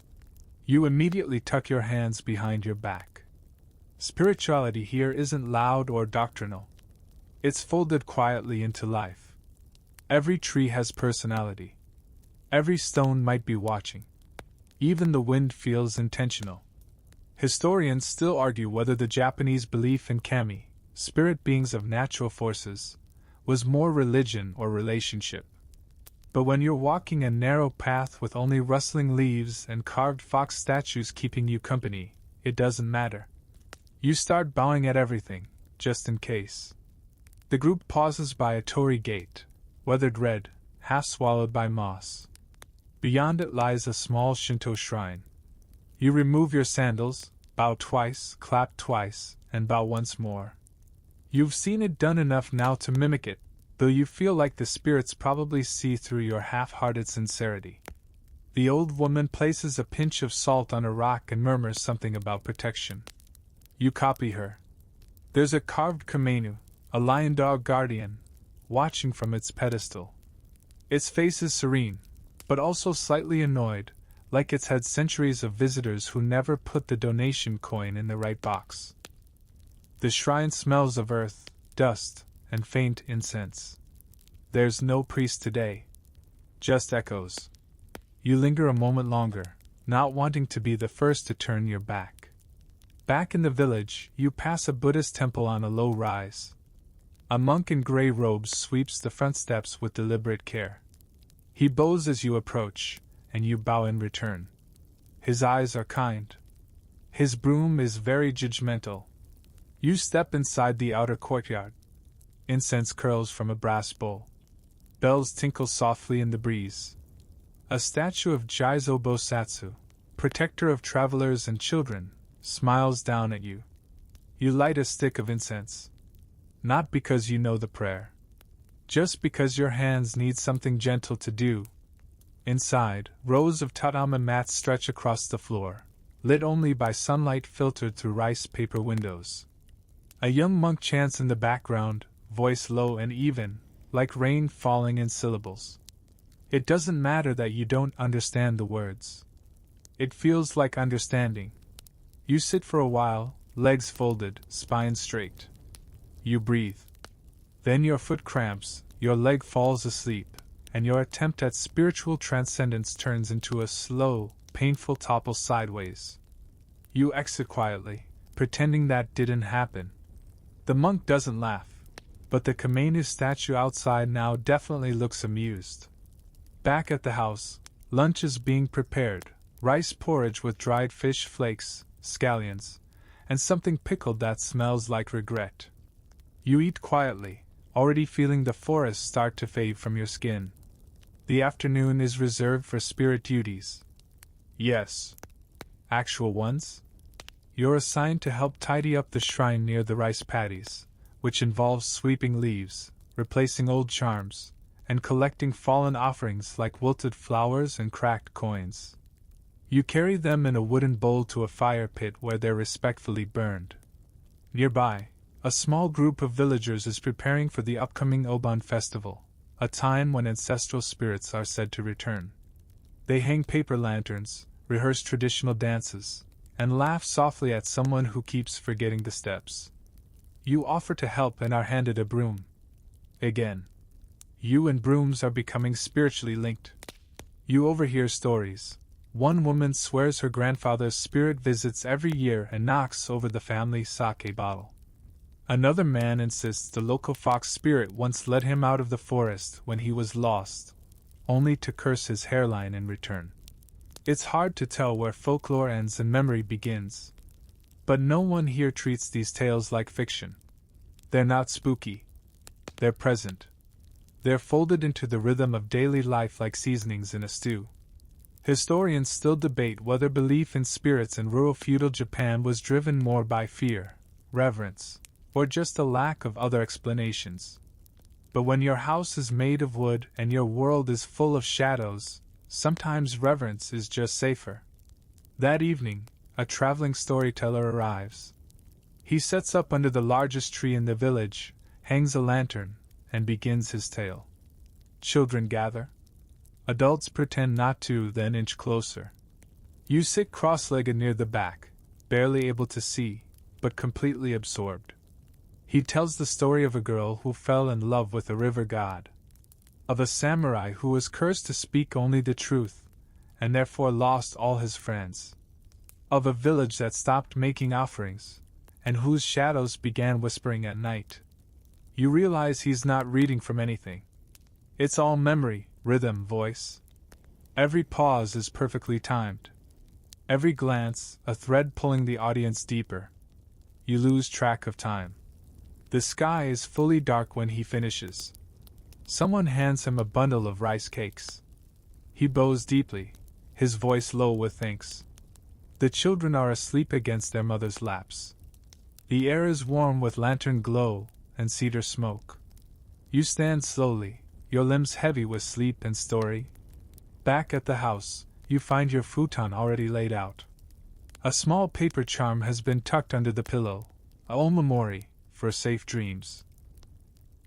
Speaker 1: You immediately tuck your hands behind your back. Spirituality here isn't loud or doctrinal. It's folded quietly into life. Every tree has personality. Every stone might be watching. Even the wind feels intentional. Historians still argue whether the Japanese belief in kami, spirit beings of natural forces, was more religion or relationship. But when you're walking a narrow path with only rustling leaves and carved fox statues keeping you company, it doesn't matter. You start bowing at everything, just in case. The group pauses by a torii gate, weathered red, half swallowed by moss. Beyond it lies a small Shinto shrine. You remove your sandals, bow twice, clap twice, and bow once more. You've seen it done enough now to mimic it, though you feel like the spirits probably see through your half-hearted sincerity. The old woman places a pinch of salt on a rock and murmurs something about protection. You copy her. There's a carved kamenu, a lion-dog guardian, watching from its pedestal. Its face is serene, but also slightly annoyed, like it's had centuries of visitors who never put the donation coin in the right box. The shrine smells of earth, dust, and faint incense. There's no priest today. Just echoes. You linger a moment longer, not wanting to be the first to turn your back. Back in the village, you pass a Buddhist temple on a low rise. A monk in gray robes sweeps the front steps with deliberate care. He bows as you approach, and you bow in return. His eyes are kind. His broom is very judgmental. You step inside the outer courtyard. Incense curls from a brass bowl. Bells tinkle softly in the breeze. A statue of Jaizo Bosatsu, protector of travelers and children, smiles down at you. You light a stick of incense. Not because you know the prayer. Just because your hands need something gentle to do. Inside, rows of tatami mats stretch across the floor, lit only by sunlight filtered through rice paper windows. A young monk chants in the background, voice low and even, like rain falling in syllables. It doesn't matter that you don't understand the words. It feels like understanding. You sit for a while, legs folded, spine straight. You breathe. Then your foot cramps, your leg falls asleep, and your attempt at spiritual transcendence turns into a slow, painful topple sideways. You exit quietly, pretending that didn't happen. The monk doesn't laugh, but the kamenu statue outside now definitely looks amused. Back at the house, lunch is being prepared, rice porridge with dried fish flakes, scallions, and something pickled that smells like regret. You eat quietly, already feeling the forest start to fade from your skin. The afternoon is reserved for spirit duties. Yes. Actual ones? You're assigned to help tidy up the shrine near the rice paddies, which involves sweeping leaves, replacing old charms, and collecting fallen offerings like wilted flowers and cracked coins. You carry them in a wooden bowl to a fire pit where they're respectfully burned. Nearby, a small group of villagers is preparing for the upcoming Oban festival, a time when ancestral spirits are said to return. They hang paper lanterns, rehearse traditional dances, and laugh softly at someone who keeps forgetting the steps. You offer to help and are handed a broom. Again. You and brooms are becoming spiritually linked. You overhear stories. One woman swears her grandfather's spirit visits every year and knocks over the family sake bottle. Another man insists the local fox spirit once led him out of the forest when he was lost, only to curse his hairline in return. It's hard to tell where folklore ends and memory begins. But no one here treats these tales like fiction. They're not spooky. They're present. They're folded into the rhythm of daily life like seasonings in a stew. Historians still debate whether belief in spirits in rural feudal Japan was driven more by fear, reverence, or just a lack of other explanations. But when your house is made of wood and your world is full of shadows, sometimes reverence is just safer. That evening, a traveling storyteller arrives. He sets up under the largest tree in the village, hangs a lantern, and begins his tale. Children gather. Adults pretend not to, then inch closer. You sit cross-legged near the back, barely able to see, but completely absorbed. He tells the story of a girl who fell in love with a river god, of a samurai who was cursed to speak only the truth, and therefore lost all his friends, of a village that stopped making offerings, and whose shadows began whispering at night. You realize he's not reading from anything. It's all memory, rhythm, voice. Every pause is perfectly timed. Every glance, a thread pulling the audience deeper. You lose track of time. The sky is fully dark when he finishes. Someone hands him a bundle of rice cakes. He bows deeply, his voice low with thanks. The children are asleep against their mother's laps. The air is warm with lantern glow and cedar smoke. You stand slowly, your limbs heavy with sleep and story. Back at the house, you find your futon already laid out. A small paper charm has been tucked under the pillow, a omamori, for safe dreams.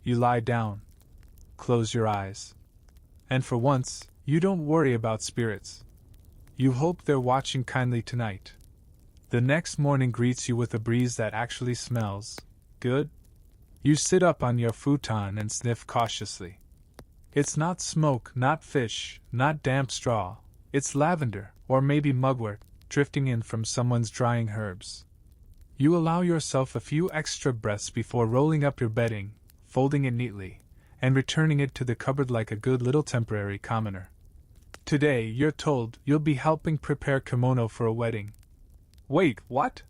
Speaker 1: You lie down. Close your eyes. And for once, you don't worry about spirits. You hope they're watching kindly tonight. The next morning greets you with a breeze that actually smells good. You sit up on your futon and sniff cautiously. It's not smoke, not fish, not damp straw. It's lavender, or maybe mugwort, drifting in from someone's drying herbs. You allow yourself a few extra breaths before rolling up your bedding, folding it neatly, and returning it to the cupboard like a good little temporary commoner. Today, you're told, you'll be helping prepare kimono for a wedding. Wait, what?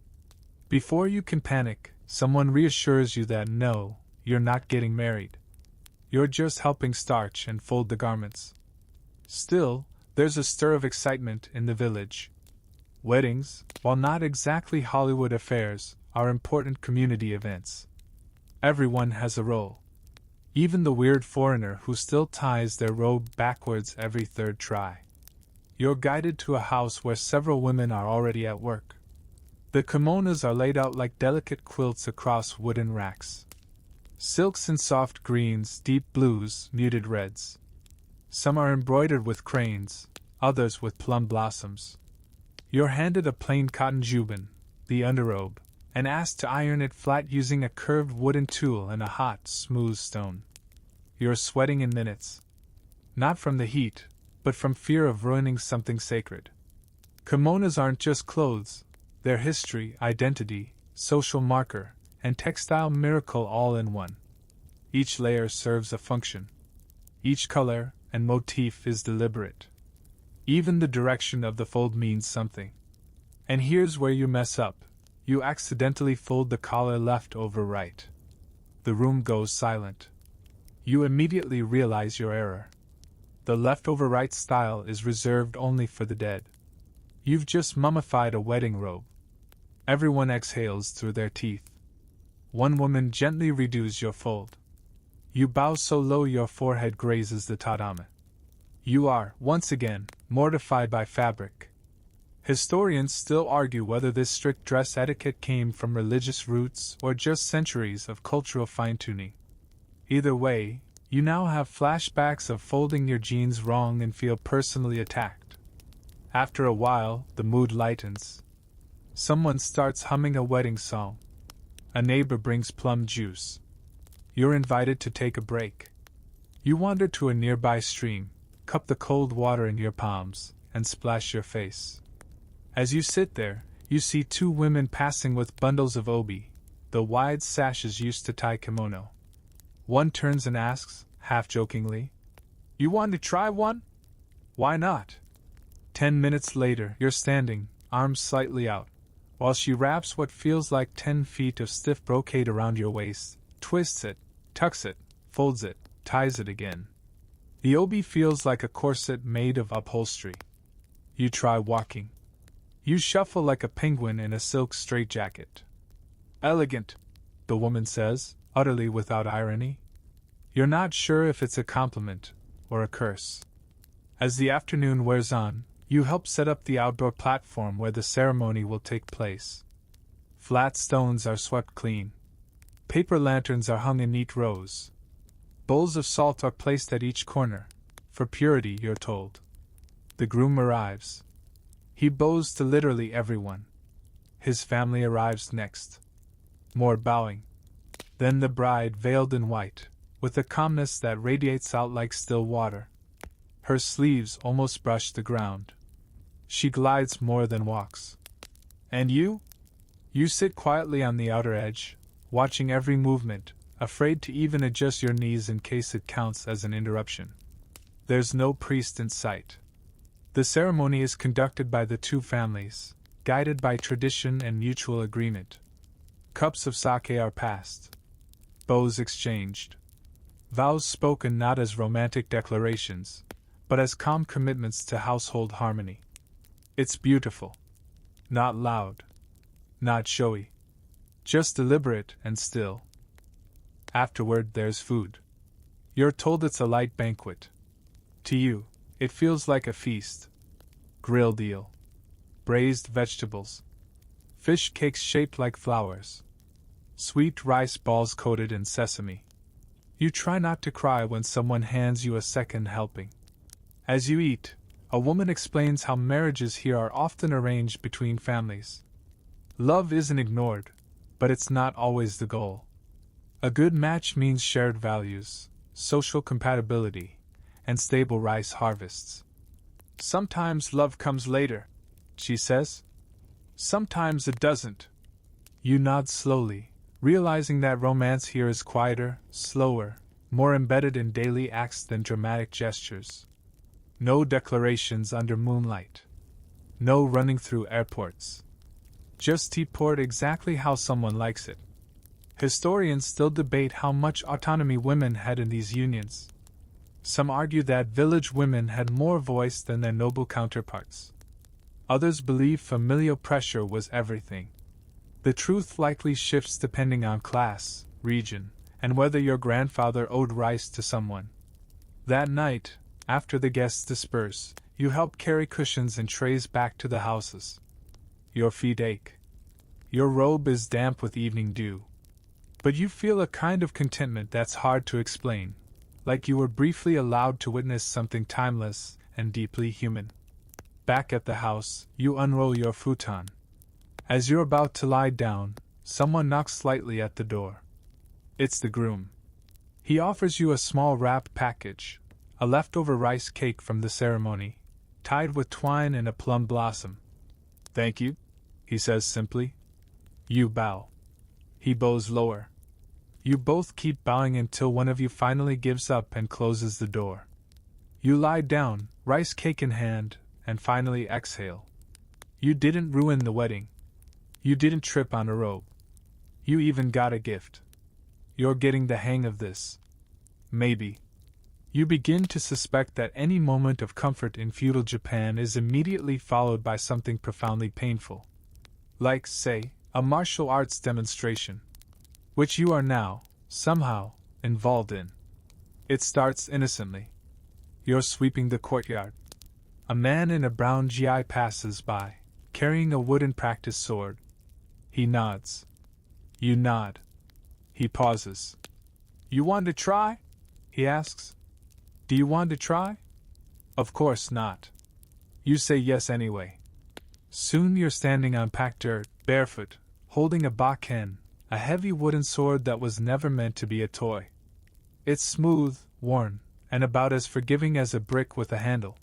Speaker 1: Before you can panic, someone reassures you that no, you're not getting married. You're just helping starch and fold the garments. Still, there's a stir of excitement in the village. Weddings, while not exactly Hollywood affairs, are important community events. Everyone has a role. Even the weird foreigner who still ties their robe backwards every third try. You're guided to a house where several women are already at work. The kimonos are laid out like delicate quilts across wooden racks. Silks in soft greens, deep blues, muted reds. Some are embroidered with cranes, others with plum blossoms. You're handed a plain cotton juban, the underrobe, and asked to iron it flat using a curved wooden tool and a hot, smooth stone. You're sweating in minutes. Not from the heat, but from fear of ruining something sacred. Kimonos aren't just clothes, they're history, identity, social marker, and textile miracle all in one. Each layer serves a function. Each color and motif is deliberate. Even the direction of the fold means something. And here's where you mess up. You accidentally fold the collar left over right. The room goes silent. You immediately realize your error. The left over right style is reserved only for the dead. You've just mummified a wedding robe. Everyone exhales through their teeth. One woman gently redoes your fold. You bow so low your forehead grazes the tatame. You are, once again, mortified by fabric. Historians still argue whether this strict dress etiquette came from religious roots or just centuries of cultural fine-tuning. Either way, you now have flashbacks of folding your jeans wrong and feel personally attacked. After a while, the mood lightens. Someone starts humming a wedding song. A neighbor brings plum juice. You're invited to take a break. You wander to a nearby stream, cup the cold water in your palms, and splash your face. As you sit there, you see two women passing with bundles of obi, the wide sashes used to tie kimono. One turns and asks, half-jokingly, "You want to try one?" "Why not?" 10 minutes later, you're standing, arms slightly out, while she wraps what feels like 10 feet of stiff brocade around your waist, twists it, tucks it, folds it, ties it again. The obi feels like a corset made of upholstery. You try walking. You shuffle like a penguin in a silk straitjacket. "Elegant," the woman says, utterly without irony. You're not sure if it's a compliment or a curse. As the afternoon wears on, you help set up the outdoor platform where the ceremony will take place. Flat stones are swept clean. Paper lanterns are hung in neat rows. Bowls of salt are placed at each corner, for purity, you're told. The groom arrives. He bows to literally everyone. His family arrives next. More bowing. Then the bride, veiled in white, with a calmness that radiates out like still water. Her sleeves almost brush the ground. She glides more than walks. And you? You sit quietly on the outer edge, watching every movement, afraid to even adjust your knees in case it counts as an interruption. There's no priest in sight. The ceremony is conducted by the two families, guided by tradition and mutual agreement. Cups of sake are passed. Bows exchanged. Vows spoken not as romantic declarations, but as calm commitments to household harmony. It's beautiful. Not loud. Not showy. Just deliberate and still. Afterward, there's food. You're told it's a light banquet. To you, it feels like a feast. Grilled eel. Braised vegetables. Fish cakes shaped like flowers. Sweet rice balls coated in sesame. You try not to cry when someone hands you a second helping. As you eat, a woman explains how marriages here are often arranged between families. Love isn't ignored, but it's not always the goal. A good match means shared values, social compatibility, and stable rice harvests. Sometimes love comes later, she says. Sometimes it doesn't. You nod slowly, realizing that romance here is quieter, slower, more embedded in daily acts than dramatic gestures. No declarations under moonlight. No running through airports. Just tea poured exactly how someone likes it. Historians still debate how much autonomy women had in these unions. Some argue that village women had more voice than their noble counterparts. Others believe familial pressure was everything. The truth likely shifts depending on class, region, and whether your grandfather owed rice to someone. That night, after the guests disperse, you help carry cushions and trays back to the houses. Your feet ache. Your robe is damp with evening dew. But you feel a kind of contentment that's hard to explain, like you were briefly allowed to witness something timeless and deeply human. Back at the house, you unroll your futon. As you're about to lie down, someone knocks slightly at the door. It's the groom. He offers you a small wrapped package, a leftover rice cake from the ceremony, tied with twine and a plum blossom. "Thank you," he says simply. You bow. He bows lower. You both keep bowing until one of you finally gives up and closes the door. You lie down, rice cake in hand, and finally exhale. You didn't ruin the wedding. You didn't trip on a rope. You even got a gift. You're getting the hang of this. Maybe. You begin to suspect that any moment of comfort in feudal Japan is immediately followed by something profoundly painful. Like, say, a martial arts demonstration, which you are now, somehow, involved in. It starts innocently. You're sweeping the courtyard. A man in a brown GI passes by, carrying a wooden practice sword. He nods. You nod. He pauses. "You want to try?" he asks. "Do you want to try?" Of course not. You say yes anyway. Soon you're standing on packed dirt, barefoot, holding a bakken, a heavy wooden sword that was never meant to be a toy. It's smooth, worn, and about as forgiving as a brick with a handle.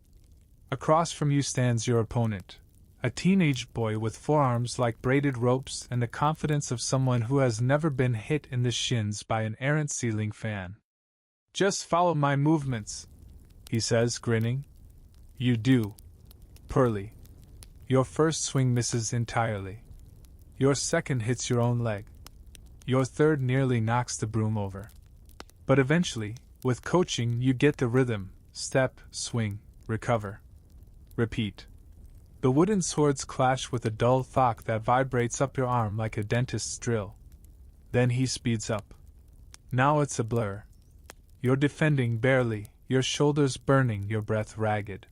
Speaker 1: Across from you stands your opponent, a teenage boy with forearms like braided ropes and the confidence of someone who has never been hit in the shins by an errant ceiling fan. "Just follow my movements," he says, grinning. You do. Poorly. Your first swing misses entirely. Your second hits your own leg. Your third nearly knocks the broom over. But eventually, with coaching, you get the rhythm: step, swing, recover, repeat. The wooden swords clash with a dull thwack that vibrates up your arm like a dentist's drill. Then he speeds up. Now it's a blur. You're defending barely, your shoulders burning, your breath ragged.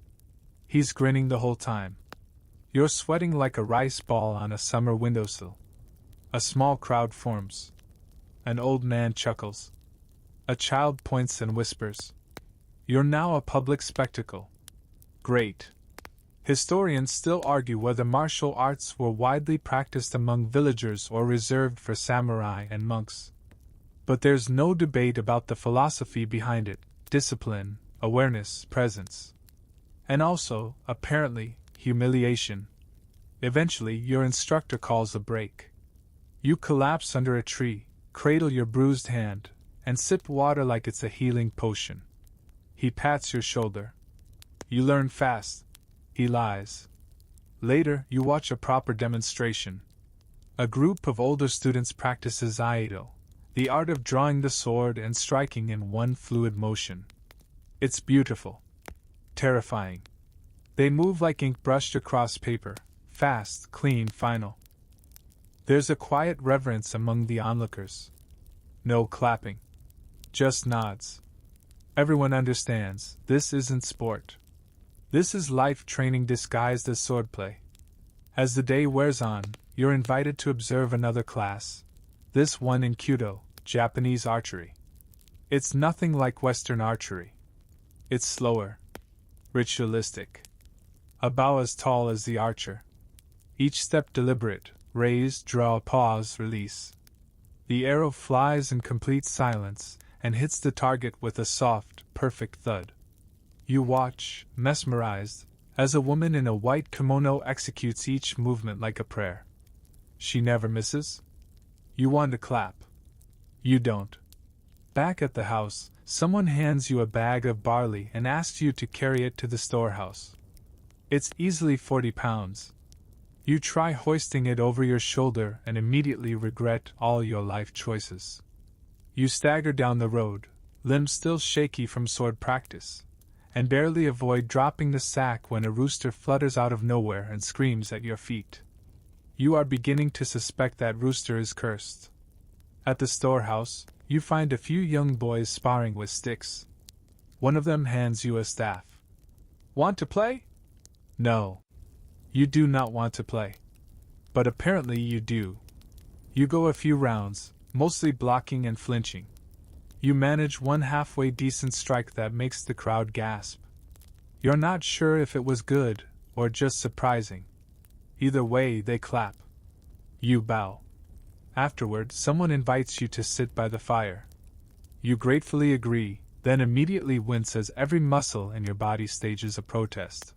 Speaker 1: He's grinning the whole time. You're sweating like a rice ball on a summer windowsill. A small crowd forms. An old man chuckles. A child points and whispers. You're now a public spectacle. Great. Historians still argue whether martial arts were widely practiced among villagers or reserved for samurai and monks. But there's no debate about the philosophy behind it: discipline, awareness, presence. And also, apparently, humiliation. Eventually, your instructor calls a break. You collapse under a tree, cradle your bruised hand, and sip water like it's a healing potion. He pats your shoulder. You learn fast. He lies. Later, you watch a proper demonstration. A group of older students practices aido, the art of drawing the sword and striking in one fluid motion. It's beautiful. Terrifying. They move like ink brushed across paper, fast, clean, final. There's a quiet reverence among the onlookers. No clapping. Just nods. Everyone understands, this isn't sport. This is life training disguised as swordplay. As the day wears on, you're invited to observe another class, this one in Kyudo, Japanese archery. It's nothing like Western archery. It's slower, ritualistic. A bow as tall as the archer. Each step deliberate: raise, draw, pause, release. The arrow flies in complete silence and hits the target with a soft, perfect thud. You watch, mesmerized, as a woman in a white kimono executes each movement like a prayer. She never misses. You want to clap. You don't. Back at the house, someone hands you a bag of barley and asks you to carry it to the storehouse. It's easily 40 pounds. You try hoisting it over your shoulder and immediately regret all your life choices. You stagger down the road, limbs still shaky from sword practice, and barely avoid dropping the sack when a rooster flutters out of nowhere and screams at your feet. You are beginning to suspect that rooster is cursed. At the storehouse, you find a few young boys sparring with sticks. One of them hands you a staff. Want to play? No. You do not want to play. But apparently you do. You go a few rounds, mostly blocking and flinching. You manage one halfway decent strike that makes the crowd gasp. You're not sure if it was good, or just surprising. Either way, they clap. You bow. Afterward, someone invites you to sit by the fire. You gratefully agree, then immediately wince as every muscle in your body stages a protest.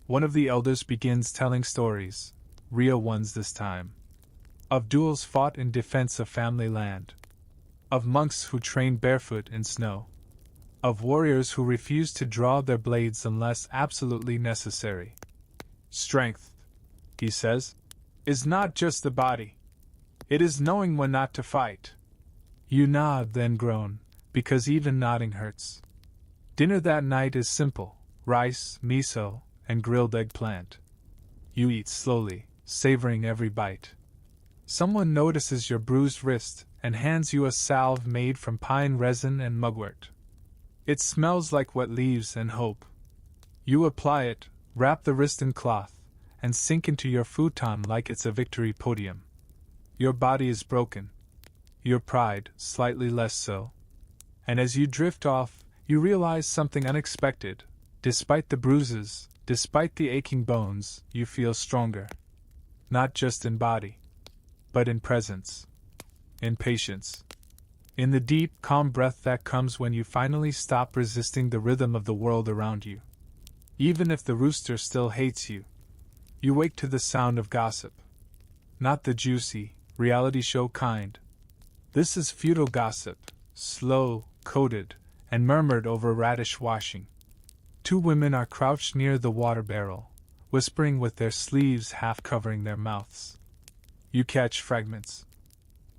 Speaker 1: One of the elders begins telling stories, real ones this time. Of duels fought in defense of family land. Of monks who trained barefoot in snow. Of warriors who refused to draw their blades unless absolutely necessary. Strength, he says, is not just the body. It is knowing when not to fight. You nod, then groan, because even nodding hurts. Dinner that night is simple: rice, miso, and grilled eggplant. You eat slowly, savoring every bite. Someone notices your bruised wrist and hands you a salve made from pine resin and mugwort. It smells like wet leaves and hope. You apply it, wrap the wrist in cloth, and sink into your futon like it's a victory podium. Your body is broken. Your pride, slightly less so. And as you drift off, you realize something unexpected. Despite the bruises, despite the aching bones, you feel stronger. Not just in body, but in presence. In patience. In the deep, calm breath that comes when you finally stop resisting the rhythm of the world around you. Even if the rooster still hates you, you wake to the sound of gossip. Not the juicy, reality show kind. This is feudal gossip, slow, coated, and murmured over radish washing. Two women are crouched near the water barrel, whispering with their sleeves half covering their mouths. You catch fragments.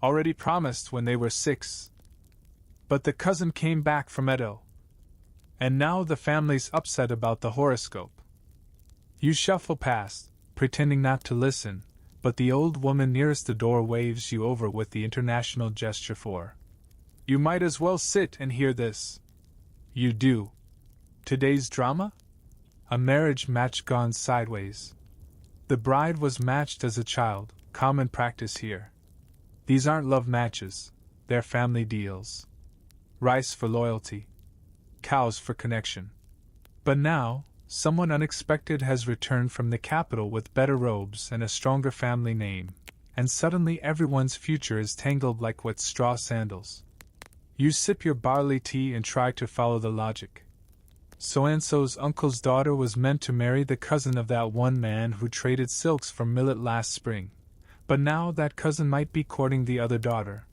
Speaker 1: Already promised when they were 6. But the cousin came back from Edo. And now the family's upset about the horoscope. You shuffle past, pretending not to listen, but the old woman nearest the door waves you over with the international gesture for. You might as well sit and hear this. You do. Today's drama? A marriage match gone sideways. The bride was matched as a child, common practice here. These aren't love matches, they're family deals. Rice for loyalty. Cows for connection. But now, someone unexpected has returned from the capital with better robes and a stronger family name, and suddenly everyone's future is tangled like wet straw sandals. You sip your barley tea and try to follow the logic. So-and-so's uncle's daughter was meant to marry the cousin of that one man who traded silks for millet last spring, but now that cousin might be courting the other daughter,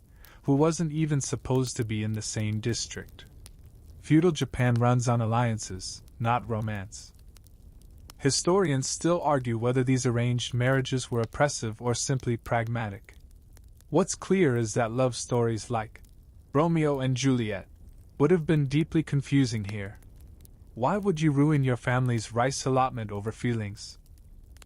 Speaker 1: who wasn't even supposed to be in the same district. Feudal Japan runs on alliances, not romance. Historians still argue whether these arranged marriages were oppressive or simply pragmatic. What's clear is that love stories like Romeo and Juliet would have been deeply confusing here. Why would you ruin your family's rice allotment over feelings?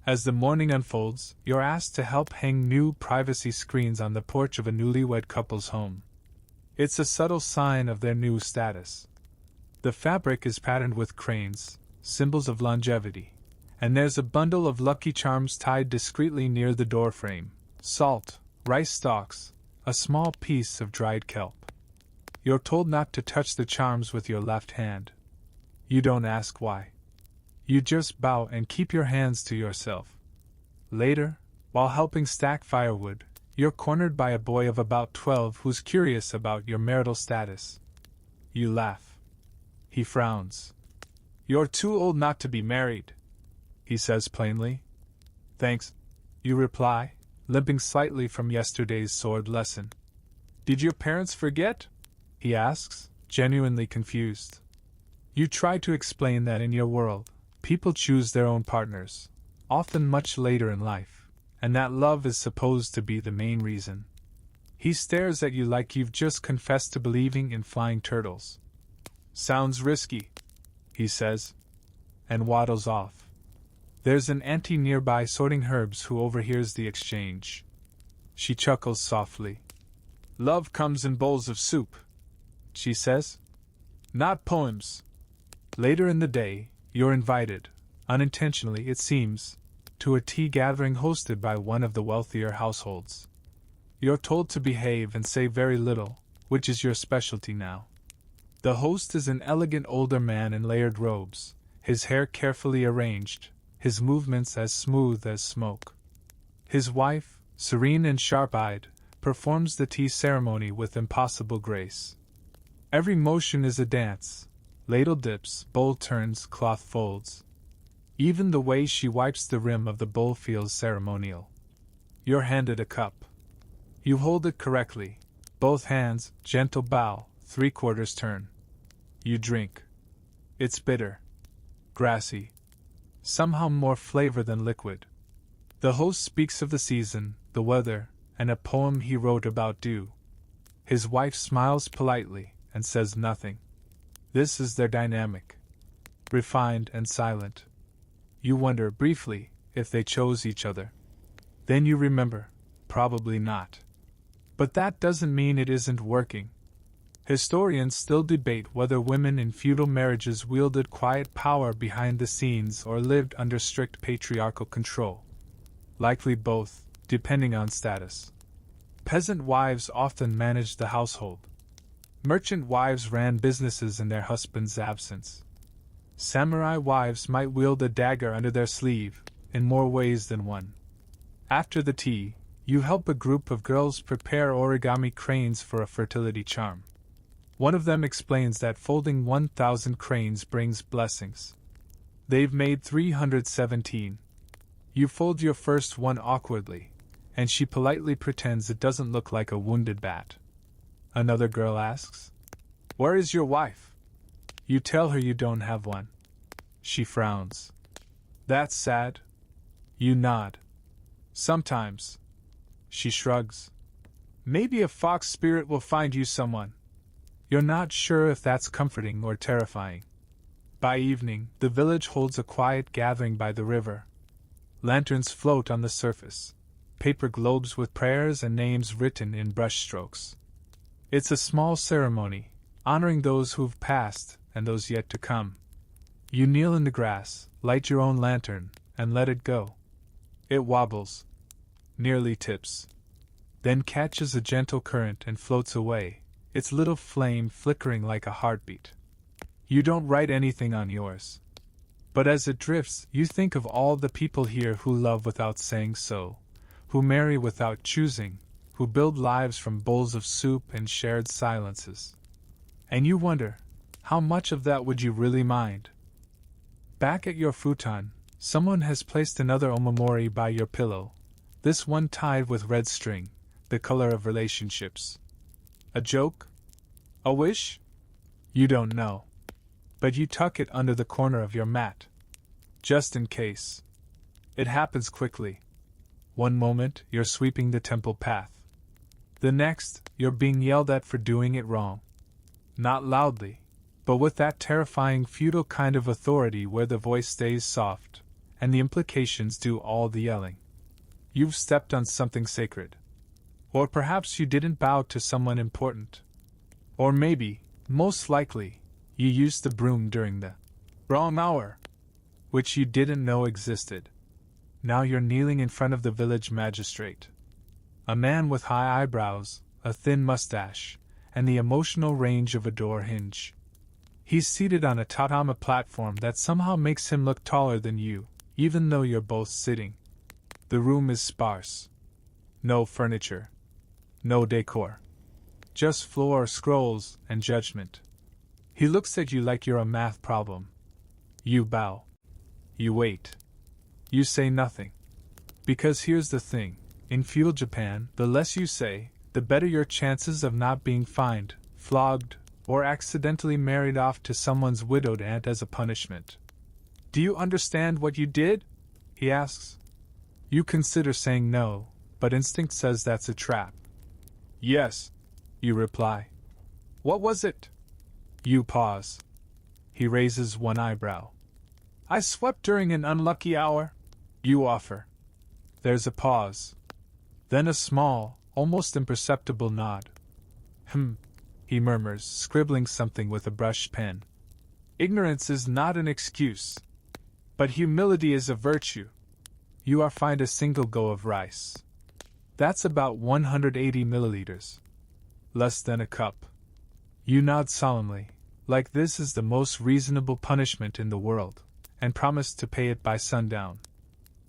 Speaker 1: As the morning unfolds, you're asked to help hang new privacy screens on the porch of a newlywed couple's home. It's a subtle sign of their new status. The fabric is patterned with cranes, symbols of longevity, and there's a bundle of Lucky Charms tied discreetly near the doorframe. Salt, rice stalks, a small piece of dried kelp. You're told not to touch the charms with your left hand. You don't ask why. You just bow and keep your hands to yourself. Later, while helping stack firewood, you're cornered by a boy of about 12 who's curious about your marital status. You laugh. He frowns. You're too old not to be married, he says plainly. Thanks, you reply, limping slightly from yesterday's sword lesson. Did your parents forget? He asks, genuinely confused. You try to explain that in your world, people choose their own partners, often much later in life, and that love is supposed to be the main reason. He stares at you like you've just confessed to believing in flying turtles. Sounds risky, he says, and waddles off. There's an auntie nearby sorting herbs who overhears the exchange. She chuckles softly. Love comes in bowls of soup, she says. Not poems. Later in the day, you're invited, unintentionally it seems, to a tea gathering hosted by one of the wealthier households. You're told to behave and say very little, which is your specialty now. The host is an elegant older man in layered robes, his hair carefully arranged, his movements as smooth as smoke. His wife, serene and sharp-eyed, performs the tea ceremony with impossible grace. Every motion is a dance. Ladle dips, bowl turns, cloth folds. Even the way she wipes the rim of the bowl feels ceremonial. You're handed a cup. You hold it correctly, both hands, gentle bow, 3/4 turn. You drink. It's bitter. Grassy. Somehow more flavor than liquid. The host speaks of the season, the weather, and a poem he wrote about dew. His wife smiles politely and says nothing. This is their dynamic. Refined and silent. You wonder, briefly, if they chose each other. Then you remember, probably not. But that doesn't mean it isn't working. Historians still debate whether women in feudal marriages wielded quiet power behind the scenes or lived under strict patriarchal control. Likely both, depending on status. Peasant wives often managed the household. Merchant wives ran businesses in their husband's absence. Samurai wives might wield a dagger under their sleeve, in more ways than one. After the tea, you help a group of girls prepare origami cranes for a fertility charm. One of them explains that folding 1,000 cranes brings blessings. They've made 317. You fold your first one awkwardly, and she politely pretends it doesn't look like a wounded bat. Another girl asks, "Where is your wife?" You tell her you don't have one. She frowns. "That's sad." You nod. "Sometimes." She shrugs. "Maybe a fox spirit will find you someone." You're not sure if that's comforting or terrifying. By evening, the village holds a quiet gathering by the river. Lanterns float on the surface, paper globes with prayers and names written in brushstrokes. It's a small ceremony, honoring those who've passed and those yet to come. You kneel in the grass, light your own lantern, and let it go. It wobbles, nearly tips, then catches a gentle current and floats away, its little flame flickering like a heartbeat. You don't write anything on yours. But as it drifts, you think of all the people here who love without saying so, who marry without choosing, who build lives from bowls of soup and shared silences. And you wonder, how much of that would you really mind? Back at your futon, someone has placed another omamori by your pillow, this one tied with red string, the color of relationships. A joke? A wish? You don't know. But you tuck it under the corner of your mat. Just in case. It happens quickly. One moment, you're sweeping the temple path. The next, you're being yelled at for doing it wrong. Not loudly, but with that terrifying feudal kind of authority where the voice stays soft, and the implications do all the yelling. You've stepped on something sacred. Or perhaps you didn't bow to someone important. Or maybe, most likely, you used the broom during the wrong hour, which you didn't know existed. Now you're kneeling in front of the village magistrate. A man with high eyebrows, a thin mustache, and the emotional range of a door hinge. He's seated on a tatama platform that somehow makes him look taller than you, even though you're both sitting. The room is sparse. No furniture. No decor. Just floor, scrolls, and judgment. He looks at you like you're a math problem. You bow. You wait. You say nothing. Because here's the thing, in feudal Japan, the less you say, the better your chances of not being fined, flogged, or accidentally married off to someone's widowed aunt as a punishment. "Do you understand what you did?" he asks. You consider saying no, but instinct says that's a trap. "Yes," you reply. "What was it?" You pause. He raises one eyebrow. "I swept during an unlucky hour," you offer. There's a pause. Then a small, almost imperceptible nod. He murmurs, scribbling something with a brush pen. "Ignorance is not an excuse. But humility is a virtue." You are fined a single go of rice. That's about 180 milliliters. Less than a cup. You nod solemnly, like this is the most reasonable punishment in the world, and promise to pay it by sundown.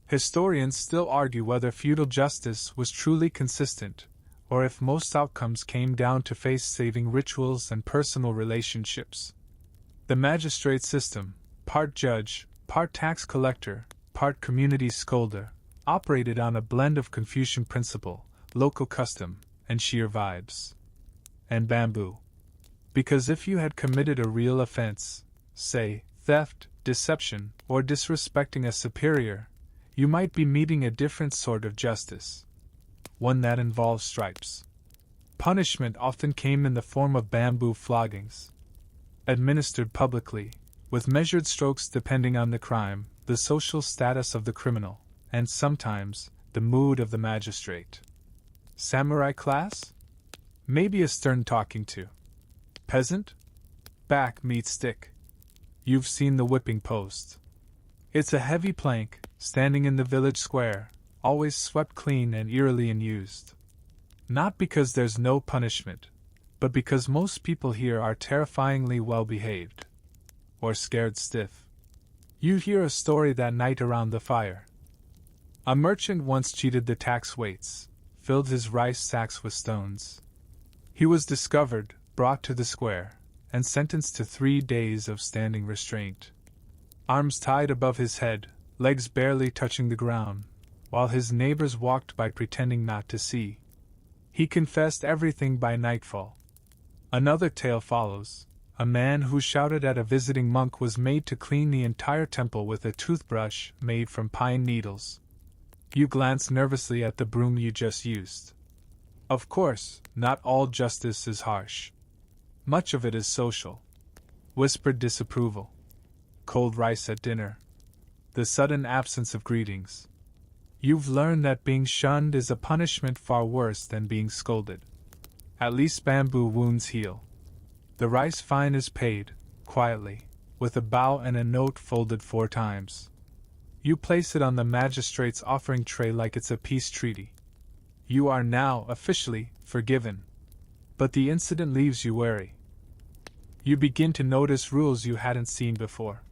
Speaker 1: Historians still argue whether feudal justice was truly consistent, or if most outcomes came down to face-saving rituals and personal relationships. The magistrate system, part judge, part tax collector, part community scolder, operated on a blend of Confucian principle, local custom, and sheer vibes. And bamboo. Because if you had committed a real offense, say, theft, deception, or disrespecting a superior, you might be meeting a different sort of justice. One that involves stripes. Punishment often came in the form of bamboo floggings. Administered publicly, with measured strokes depending on the crime, the social status of the criminal, and sometimes, the mood of the magistrate. Samurai class? Maybe a stern talking to. Peasant? Back meets stick. You've seen the whipping post. It's a heavy plank, standing in the village square, always swept clean and eerily unused. Not because there's no punishment, but because most people here are terrifyingly well behaved. Or scared stiff. You hear a story that night around the fire. A merchant once cheated the tax weights, filled his rice sacks with stones. He was discovered, brought to the square, and sentenced to 3 days of standing restraint. arms tied above his head, legs barely touching the ground, while his neighbors walked by pretending not to see. He confessed everything by nightfall. Another tale follows. A man who shouted at a visiting monk was made to clean the entire temple with a toothbrush made from pine needles. You glance nervously at the broom you just used. Of course, not all justice is harsh. Much of it is social. Whispered disapproval. Cold rice at dinner. The sudden absence of greetings. You've learned that being shunned is a punishment far worse than being scolded. At least bamboo wounds heal. The rice fine is paid, quietly, with a bow and a note folded 4 times. You place it on the magistrate's offering tray like it's a peace treaty. You are now, officially, forgiven. But the incident leaves you wary. You begin to notice rules you hadn't seen before.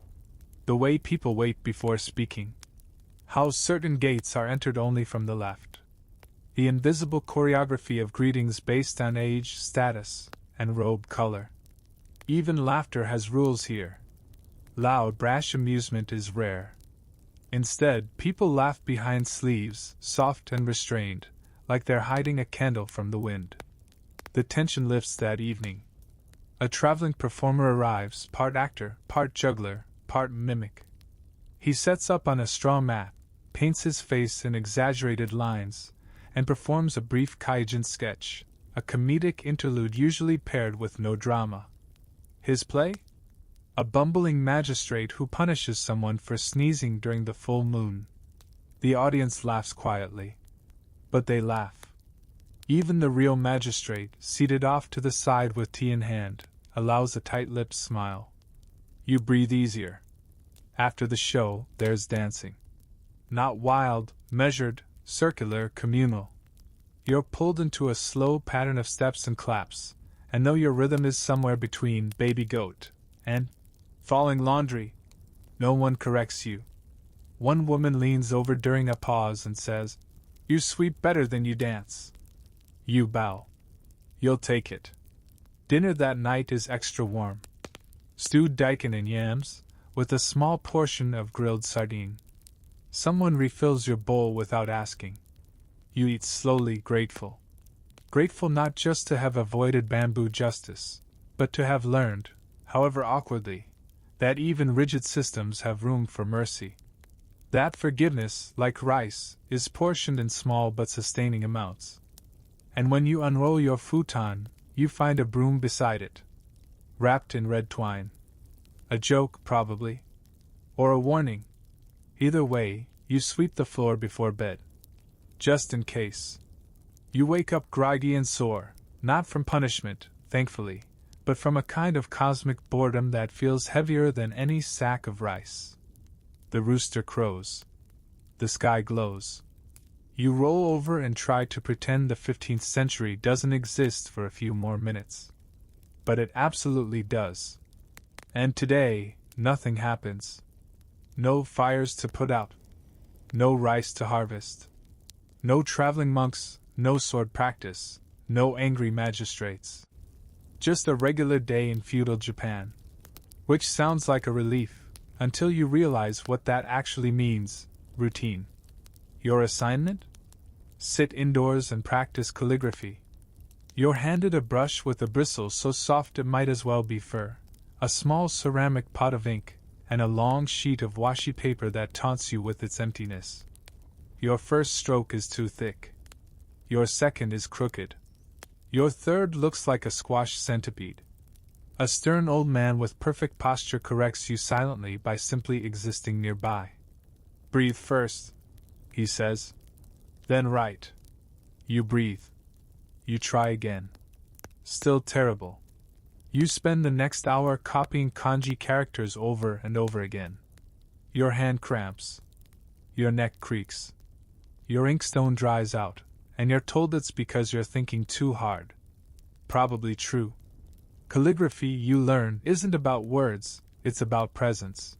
Speaker 1: The way people wait before speaking. How certain gates are entered only from the left. The invisible choreography of greetings based on age, status, and robe color. Even laughter has rules here. Loud, brash amusement is rare. Instead, people laugh behind sleeves, soft and restrained, like they're hiding a candle from the wind. The tension lifts that evening. A traveling performer arrives, part actor, part juggler, part mimic. He sets up on a straw mat, paints his face in exaggerated lines, and performs a brief kaijin sketch, a comedic interlude usually paired with no drama. His play? A bumbling magistrate who punishes someone for sneezing during the full moon. The audience laughs quietly. But they laugh. Even the real magistrate, seated off to the side with tea in hand, allows a tight-lipped smile. You breathe easier. After the show, there's dancing. Not wild, measured, circular, communal. You're pulled into a slow pattern of steps and claps, and though your rhythm is somewhere between Baby Goat and Falling Laundry, no one corrects you. One woman leans over during a pause and says, "You sweep better than you dance." You bow. You'll take it. Dinner that night is extra warm. Stewed daikon and yams, with a small portion of grilled sardine. Someone refills your bowl without asking. You eat slowly, grateful. Grateful not just to have avoided bamboo justice, but to have learned, however awkwardly, that even rigid systems have room for mercy. That forgiveness, like rice, is portioned in small but sustaining amounts. And when you unroll your futon, you find a broom beside it, wrapped in red twine. A joke, probably. Or a warning. Either way, you sweep the floor before bed. Just in case. You wake up groggy and sore, not from punishment, thankfully, but from a kind of cosmic boredom that feels heavier than any sack of rice. The rooster crows. The sky glows. You roll over and try to pretend the 15th century doesn't exist for a few more minutes. But it absolutely does. And today, nothing happens. No fires to put out. No rice to harvest. No traveling monks, no sword practice, no angry magistrates. Just a regular day in feudal Japan. Which sounds like a relief, until you realize what that actually means: routine. Your assignment? Sit indoors and practice calligraphy. You're handed a brush with a bristle so soft it might as well be fur, a small ceramic pot of ink, and a long sheet of washi paper that taunts you with its emptiness. Your first stroke is too thick. Your second is crooked. Your third looks like a squash centipede. A stern old man with perfect posture corrects you silently by simply existing nearby. Breathe first, he says. Then write. You breathe. You try again. Still terrible. You spend the next hour copying kanji characters over and over again. Your hand cramps. Your neck creaks. Your inkstone dries out, and you're told it's because you're thinking too hard. Probably true. Calligraphy, you learn, isn't about words, it's about presence.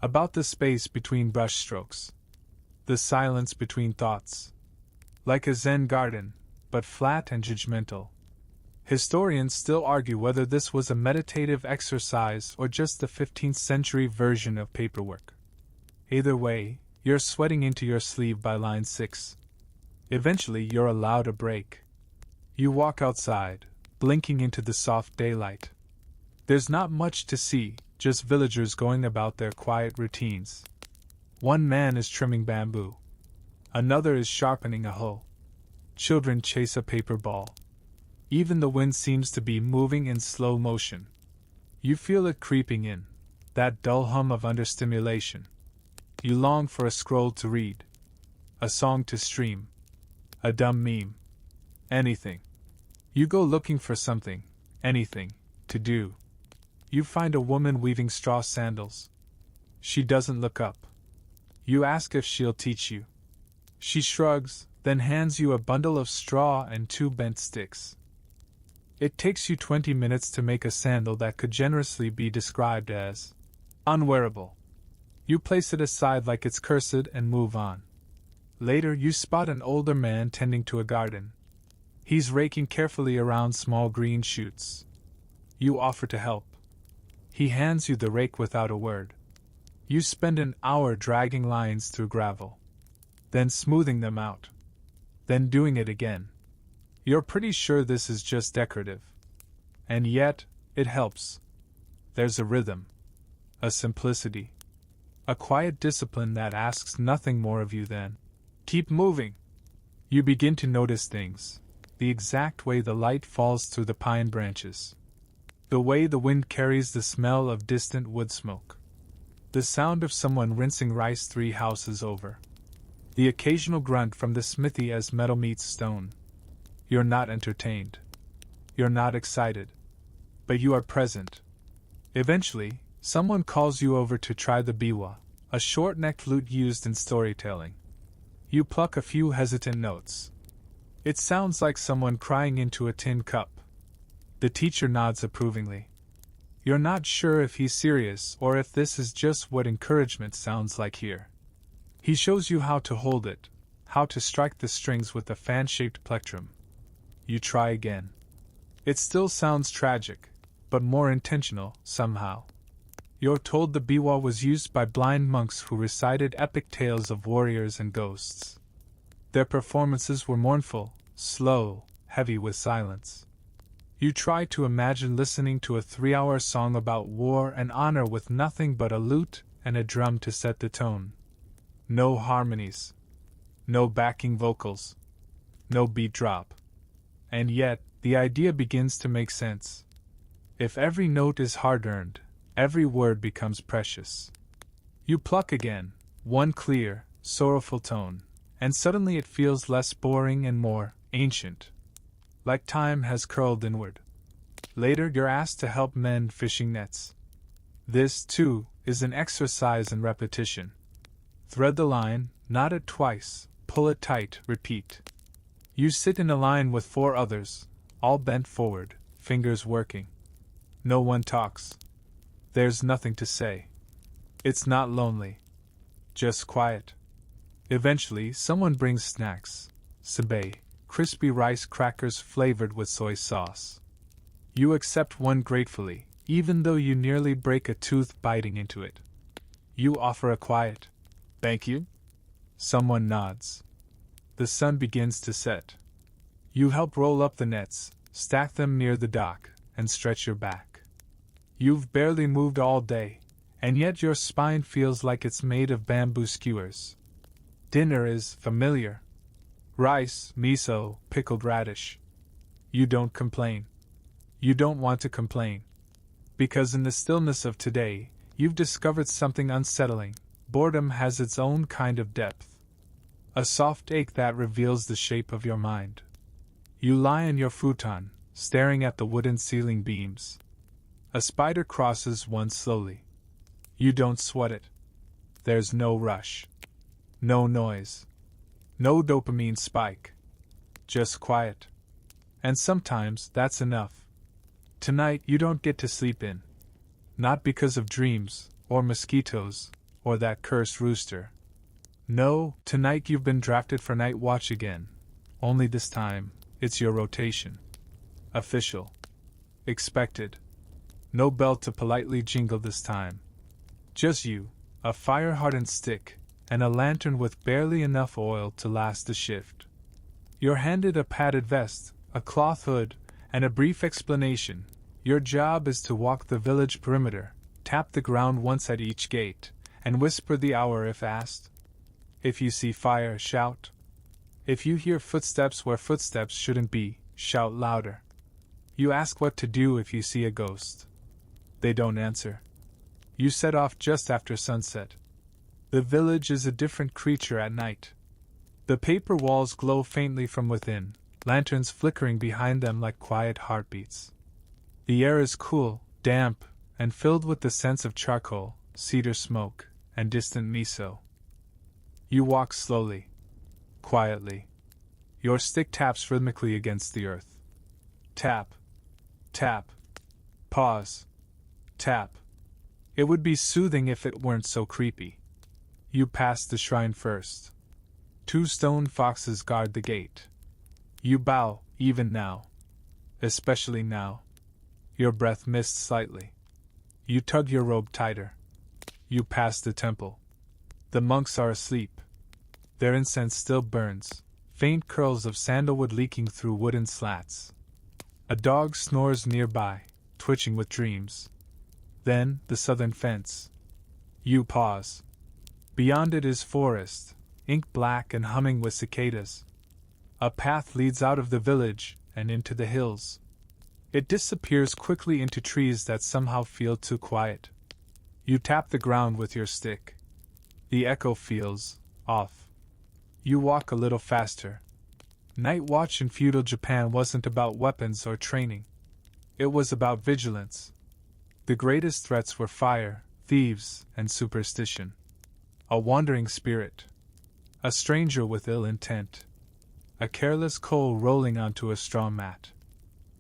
Speaker 1: About the space between brushstrokes. The silence between thoughts. Like a Zen garden, but flat and judgmental. Historians still argue whether this was a meditative exercise or just the 15th century version of paperwork. Either way, you're sweating into your sleeve by line 6. Eventually, you're allowed a break. You walk outside, blinking into the soft daylight. There's not much to see, just villagers going about their quiet routines. One man is trimming bamboo. Another is sharpening a hoe. Children chase a paper ball. Even the wind seems to be moving in slow motion. You feel it creeping in, that dull hum of understimulation. You long for a scroll to read, a song to stream, a dumb meme. Anything. You go looking for something, anything, to do. You find a woman weaving straw sandals. She doesn't look up. You ask if she'll teach you. She shrugs, then hands you a bundle of straw and 2 bent sticks. It takes you 20 minutes to make a sandal that could generously be described as unwearable. You place it aside like it's cursed and move on. Later, you spot an older man tending to a garden. He's raking carefully around small green shoots. You offer to help. He hands you the rake without a word. You spend an hour dragging lines through gravel, then smoothing them out, then doing it again. You're pretty sure this is just decorative. And yet, it helps. There's a rhythm, a simplicity, a quiet discipline that asks nothing more of you than keep moving. You begin to notice things, the exact way the light falls through the pine branches, the way the wind carries the smell of distant wood smoke, the sound of someone rinsing rice 3 houses over, the occasional grunt from the smithy as metal meets stone. You're not entertained. You're not excited. But you are present. Eventually, someone calls you over to try the biwa, a short-necked lute used in storytelling. You pluck a few hesitant notes. It sounds like someone crying into a tin cup. The teacher nods approvingly. You're not sure if he's serious or if this is just what encouragement sounds like here. He shows you how to hold it, how to strike the strings with a fan-shaped plectrum. You try again. It still sounds tragic, but more intentional, somehow. You're told the biwa was used by blind monks who recited epic tales of warriors and ghosts. Their performances were mournful, slow, heavy with silence. You try to imagine listening to a 3-hour song about war and honor with nothing but a lute and a drum to set the tone. No harmonies. No backing vocals. No beat drop. And yet, the idea begins to make sense. If every note is hard-earned, every word becomes precious. You pluck again, one clear, sorrowful tone, and suddenly it feels less boring and more ancient. Like time has curled inward. Later, you're asked to help mend fishing nets. This, too, is an exercise in repetition. Thread the line, knot it twice, pull it tight, repeat. You sit in a line with 4 others, all bent forward, fingers working. No one talks. There's nothing to say. It's not lonely. Just quiet. Eventually, someone brings snacks. Sabe, crispy rice crackers flavored with soy sauce. You accept one gratefully, even though you nearly break a tooth biting into it. You offer a quiet, "Thank you?" Someone nods. The sun begins to set. You help roll up the nets, stack them near the dock, and stretch your back. You've barely moved all day, and yet your spine feels like it's made of bamboo skewers. Dinner is familiar. Rice, miso, pickled radish. You don't complain. You don't want to complain. Because in the stillness of today, you've discovered something unsettling. Boredom has its own kind of depth. A soft ache that reveals the shape of your mind. You lie in your futon, staring at the wooden ceiling beams. A spider crosses one slowly. You don't sweat it. There's no rush. No noise. No dopamine spike. Just quiet. And sometimes that's enough. Tonight you don't get to sleep in. Not because of dreams, or mosquitoes, or that cursed rooster. No, tonight you've been drafted for night watch again. Only this time, it's your rotation. Official. Expected. No bell to politely jingle this time. Just you, a fire-hardened stick, and a lantern with barely enough oil to last the shift. You're handed a padded vest, a cloth hood, and a brief explanation. Your job is to walk the village perimeter, tap the ground once at each gate, and whisper the hour if asked. If you see fire, shout. If you hear footsteps where footsteps shouldn't be, shout louder. You ask what to do if you see a ghost. They don't answer. You set off just after sunset. The village is a different creature at night. The paper walls glow faintly from within, lanterns flickering behind them like quiet heartbeats. The air is cool, damp, and filled with the scents of charcoal, cedar smoke, and distant miso. You walk slowly, quietly. Your stick taps rhythmically against the earth. Tap. Tap. Pause. Tap. It would be soothing if it weren't so creepy. You pass the shrine first. 2 stone foxes guard the gate. You bow, even now. Especially now. Your breath missed slightly. You tug your robe tighter. You pass the temple. The monks are asleep. Their incense still burns, faint curls of sandalwood leaking through wooden slats. A dog snores nearby, twitching with dreams. Then, the southern fence. You pause. Beyond it is forest, ink black and humming with cicadas. A path leads out of the village and into the hills. It disappears quickly into trees that somehow feel too quiet. You tap the ground with your stick. The echo feels off. You walk a little faster. Night watch in feudal Japan wasn't about weapons or training. It was about vigilance. The greatest threats were fire, thieves, and superstition. A wandering spirit. A stranger with ill intent. A careless coal rolling onto a straw mat.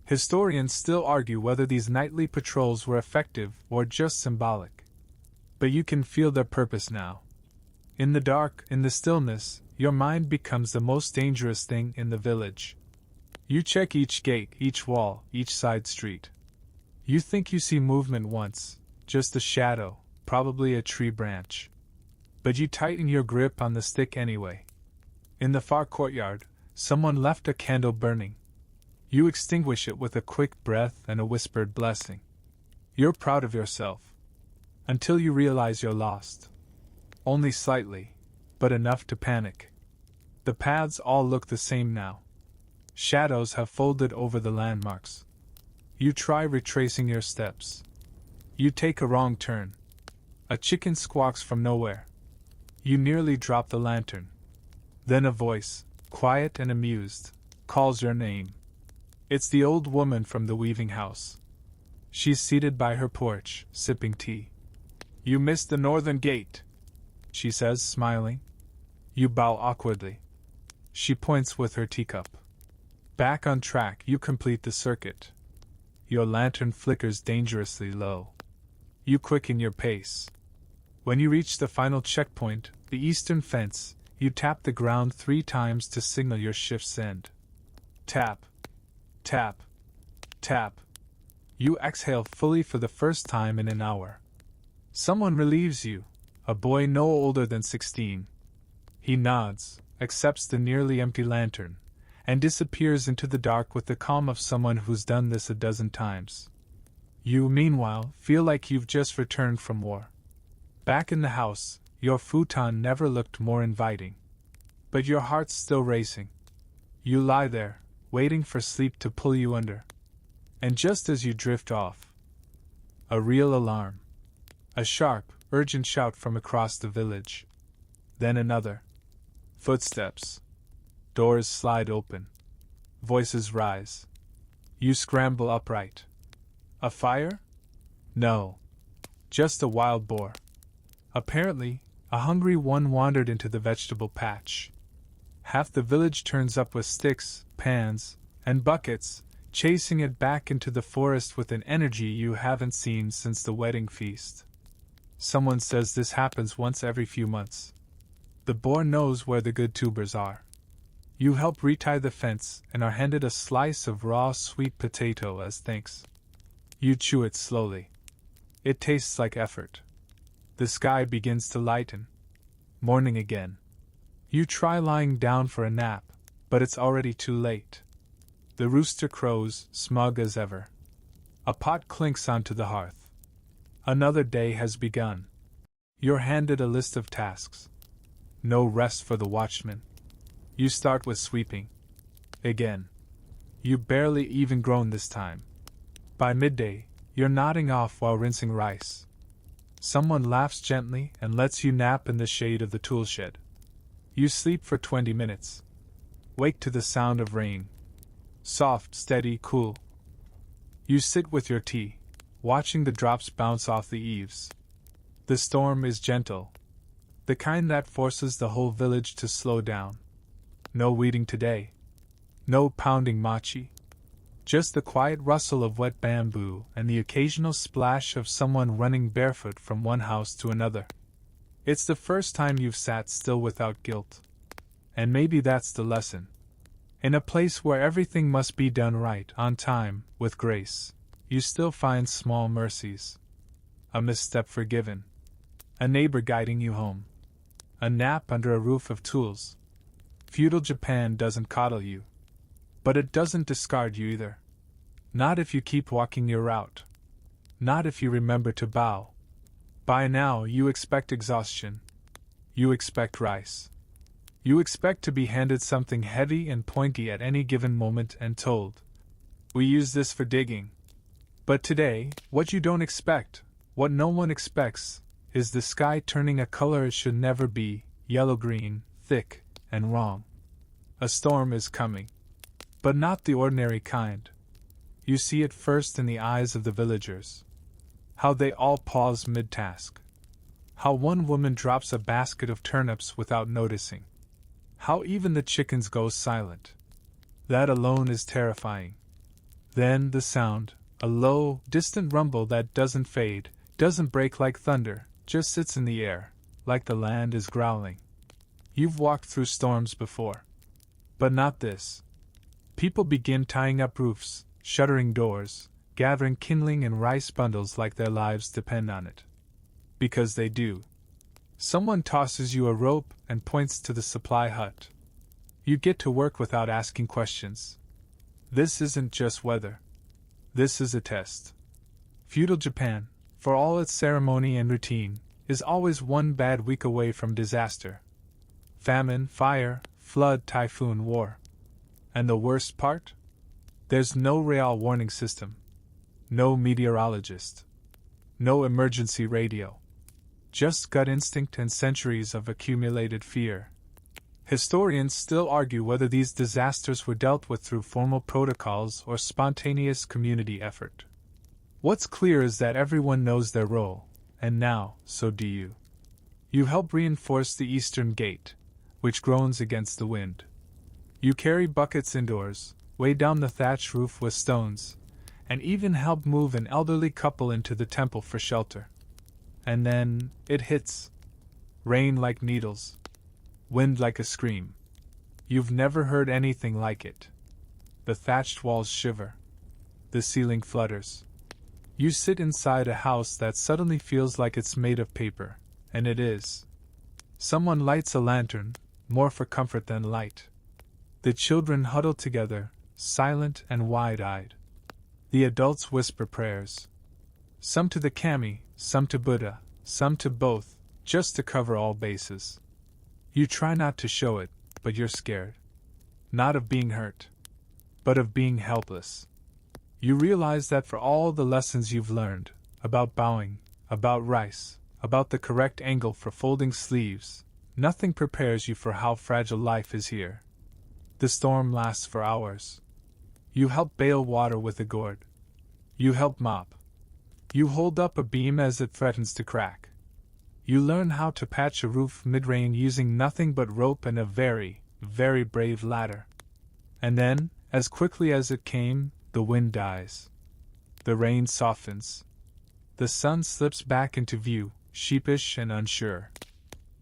Speaker 1: Historians still argue whether these nightly patrols were effective or just symbolic. But you can feel their purpose now. In the dark, in the stillness, your mind becomes the most dangerous thing in the village. You check each gate, each wall, each side street. You think you see movement once, just a shadow, probably a tree branch. But you tighten your grip on the stick anyway. In the far courtyard, someone left a candle burning. You extinguish it with a quick breath and a whispered blessing. You're proud of yourself. Until you realize you're lost. Only slightly, but enough to panic. The paths all look the same now. Shadows have folded over the landmarks. You try retracing your steps. You take a wrong turn. A chicken squawks from nowhere. You nearly drop the lantern. Then a voice, quiet and amused, calls your name. It's the old woman from the weaving house. She's seated by her porch, sipping tea. You missed the northern gate, she says, smiling. You bow awkwardly. She points with her teacup. Back on track, you complete the circuit. Your lantern flickers dangerously low. You quicken your pace. When you reach the final checkpoint, the eastern fence, you tap the ground 3 times to signal your shift's end. Tap. Tap. Tap. You exhale fully for the first time in an hour. Someone relieves you, a boy no older than 16. He nods, accepts the nearly empty lantern, and disappears into the dark with the calm of someone who's done this a dozen times. You, meanwhile, feel like you've just returned from war. Back in the house, your futon never looked more inviting. But your heart's still racing. You lie there, waiting for sleep to pull you under. And just as you drift off, a real alarm. A sharp, urgent shout from across the village. Then another. Footsteps. Doors slide open. Voices rise. You scramble upright. A fire? No. Just a wild boar. Apparently, a hungry one wandered into the vegetable patch. Half the village turns up with sticks, pans, and buckets, chasing it back into the forest with an energy you haven't seen since the wedding feast. Someone says this happens once every few months. The boar knows where the good tubers are. You help retie the fence and are handed a slice of raw sweet potato as thanks. You chew it slowly. It tastes like effort. The sky begins to lighten. Morning again. You try lying down for a nap, but it's already too late. The rooster crows, smug as ever. A pot clinks onto the hearth. Another day has begun. You're handed a list of tasks. No rest for the watchman. You start with sweeping. Again. You barely even groan this time. By midday, you're nodding off while rinsing rice. Someone laughs gently and lets you nap in the shade of the tool shed. You sleep for 20 minutes. Wake to the sound of rain. Soft, steady, cool. You sit with your tea, watching the drops bounce off the eaves. The storm is gentle. The kind that forces the whole village to slow down. No weeding today. No pounding machi. Just the quiet rustle of wet bamboo and the occasional splash of someone running barefoot from one house to another. It's the first time you've sat still without guilt. And maybe that's the lesson. In a place where everything must be done right, on time, with grace, you still find small mercies. A misstep forgiven. A neighbor guiding you home. A nap under a roof of tools. Feudal Japan doesn't coddle you. But it doesn't discard you either. Not if you keep walking your route. Not if you remember to bow. By now you expect exhaustion. You expect rice. You expect to be handed something heavy and pointy at any given moment and told, "We use this for digging." But today, what you don't expect, what no one expects, is the sky turning a color it should never be, yellow-green, thick, and wrong. A storm is coming. But not the ordinary kind. You see it first in the eyes of the villagers. How they all pause mid-task. How one woman drops a basket of turnips without noticing. How even the chickens go silent. That alone is terrifying. Then the sound, a low, distant rumble that doesn't fade, doesn't break like thunder, just sits in the air, like the land is growling. You've walked through storms before. But not this. People begin tying up roofs, shuttering doors, gathering kindling and rice bundles like their lives depend on it. Because they do. Someone tosses you a rope and points to the supply hut. You get to work without asking questions. This isn't just weather. This is a test. Feudal Japan, for all its ceremony and routine, is always one bad week away from disaster. Famine, fire, flood, typhoon, war. And the worst part? There's no real warning system. No meteorologist. No emergency radio. Just gut instinct and centuries of accumulated fear. Historians still argue whether these disasters were dealt with through formal protocols or spontaneous community effort. What's clear is that everyone knows their role, and now, so do you. You help reinforce the eastern gate, which groans against the wind. You carry buckets indoors, weigh down the thatch roof with stones, and even help move an elderly couple into the temple for shelter. And then, it hits. Rain like needles. Wind like a scream. You've never heard anything like it. The thatched walls shiver. The ceiling flutters. You sit inside a house that suddenly feels like it's made of paper, and it is. Someone lights a lantern, more for comfort than light. The children huddle together, silent and wide-eyed. The adults whisper prayers. Some to the kami, some to Buddha, some to both, just to cover all bases. You try not to show it, but you're scared. Not of being hurt, but of being helpless. You realize that for all the lessons you've learned, about bowing, about rice, about the correct angle for folding sleeves, nothing prepares you for how fragile life is here. The storm lasts for hours. You help bail water with a gourd. You help mop. You hold up a beam as it threatens to crack. You learn how to patch a roof mid-rain using nothing but rope and a very, very brave ladder. And then, as quickly as it came, the wind dies. The rain softens. The sun slips back into view, sheepish and unsure.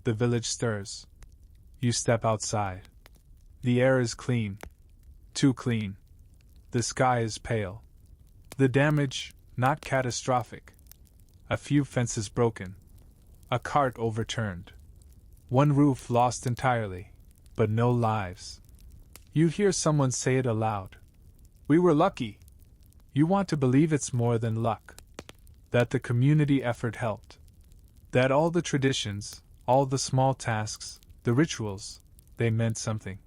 Speaker 1: The village stirs. You step outside. The air is clean. Too clean. The sky is pale. The damage, not catastrophic. A few fences broken. A cart overturned. One roof lost entirely, but no lives. You hear someone say it aloud. We were lucky. You want to believe it's more than luck. That the community effort helped. That all the traditions, all the small tasks, the rituals, they meant something.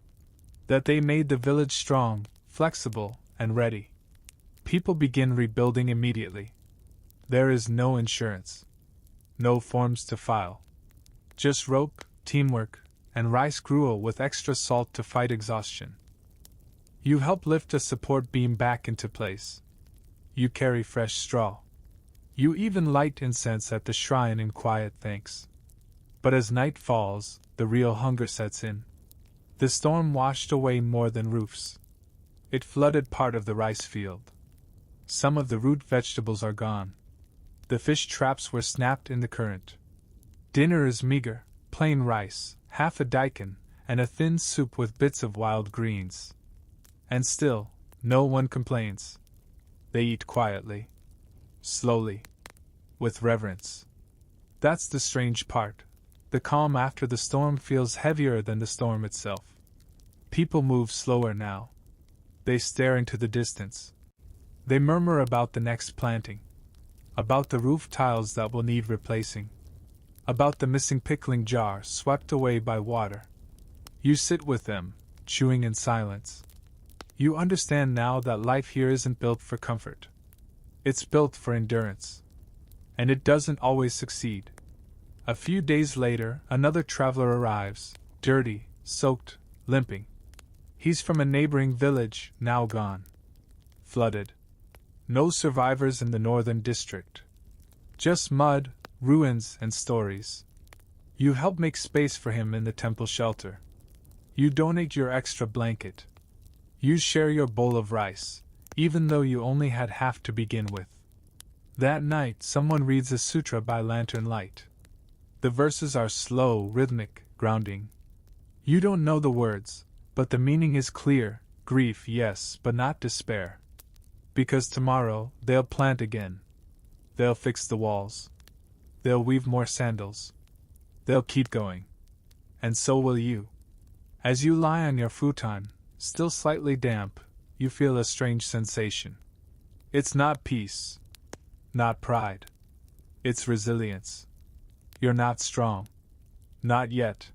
Speaker 1: That they made the village strong, flexible, and ready. People begin rebuilding immediately. There is no insurance. No forms to file. Just rope, teamwork, and rice gruel with extra salt to fight exhaustion. You help lift a support beam back into place. You carry fresh straw. You even light incense at the shrine in quiet thanks. But as night falls, the real hunger sets in. The storm washed away more than roofs. It flooded part of the rice field. Some of the root vegetables are gone. The fish traps were snapped in the current. Dinner is meager, plain rice, half a daikon, and a thin soup with bits of wild greens. And still, no one complains. They eat quietly. Slowly. With reverence. That's the strange part. The calm after the storm feels heavier than the storm itself. People move slower now. They stare into the distance. They murmur about the next planting. About the roof tiles that will need replacing. About the missing pickling jar swept away by water. You sit with them, chewing in silence. You understand now that life here isn't built for comfort. It's built for endurance. And it doesn't always succeed. A few days later, another traveler arrives, dirty, soaked, limping. He's from a neighboring village, now gone. Flooded. No survivors in the northern district. Just mud, ruins, and stories. You help make space for him in the temple shelter. You donate your extra blanket. You share your bowl of rice, even though you only had half to begin with. That night, someone reads a sutra by lantern light. The verses are slow, rhythmic, grounding. You don't know the words, but the meaning is clear: grief, yes, but not despair. Because tomorrow, they'll plant again. They'll fix the walls. They'll weave more sandals. They'll keep going. And so will you. As you lie on your futon, still slightly damp, you feel a strange sensation. It's not peace. Not pride. It's resilience. You're not strong. Not yet.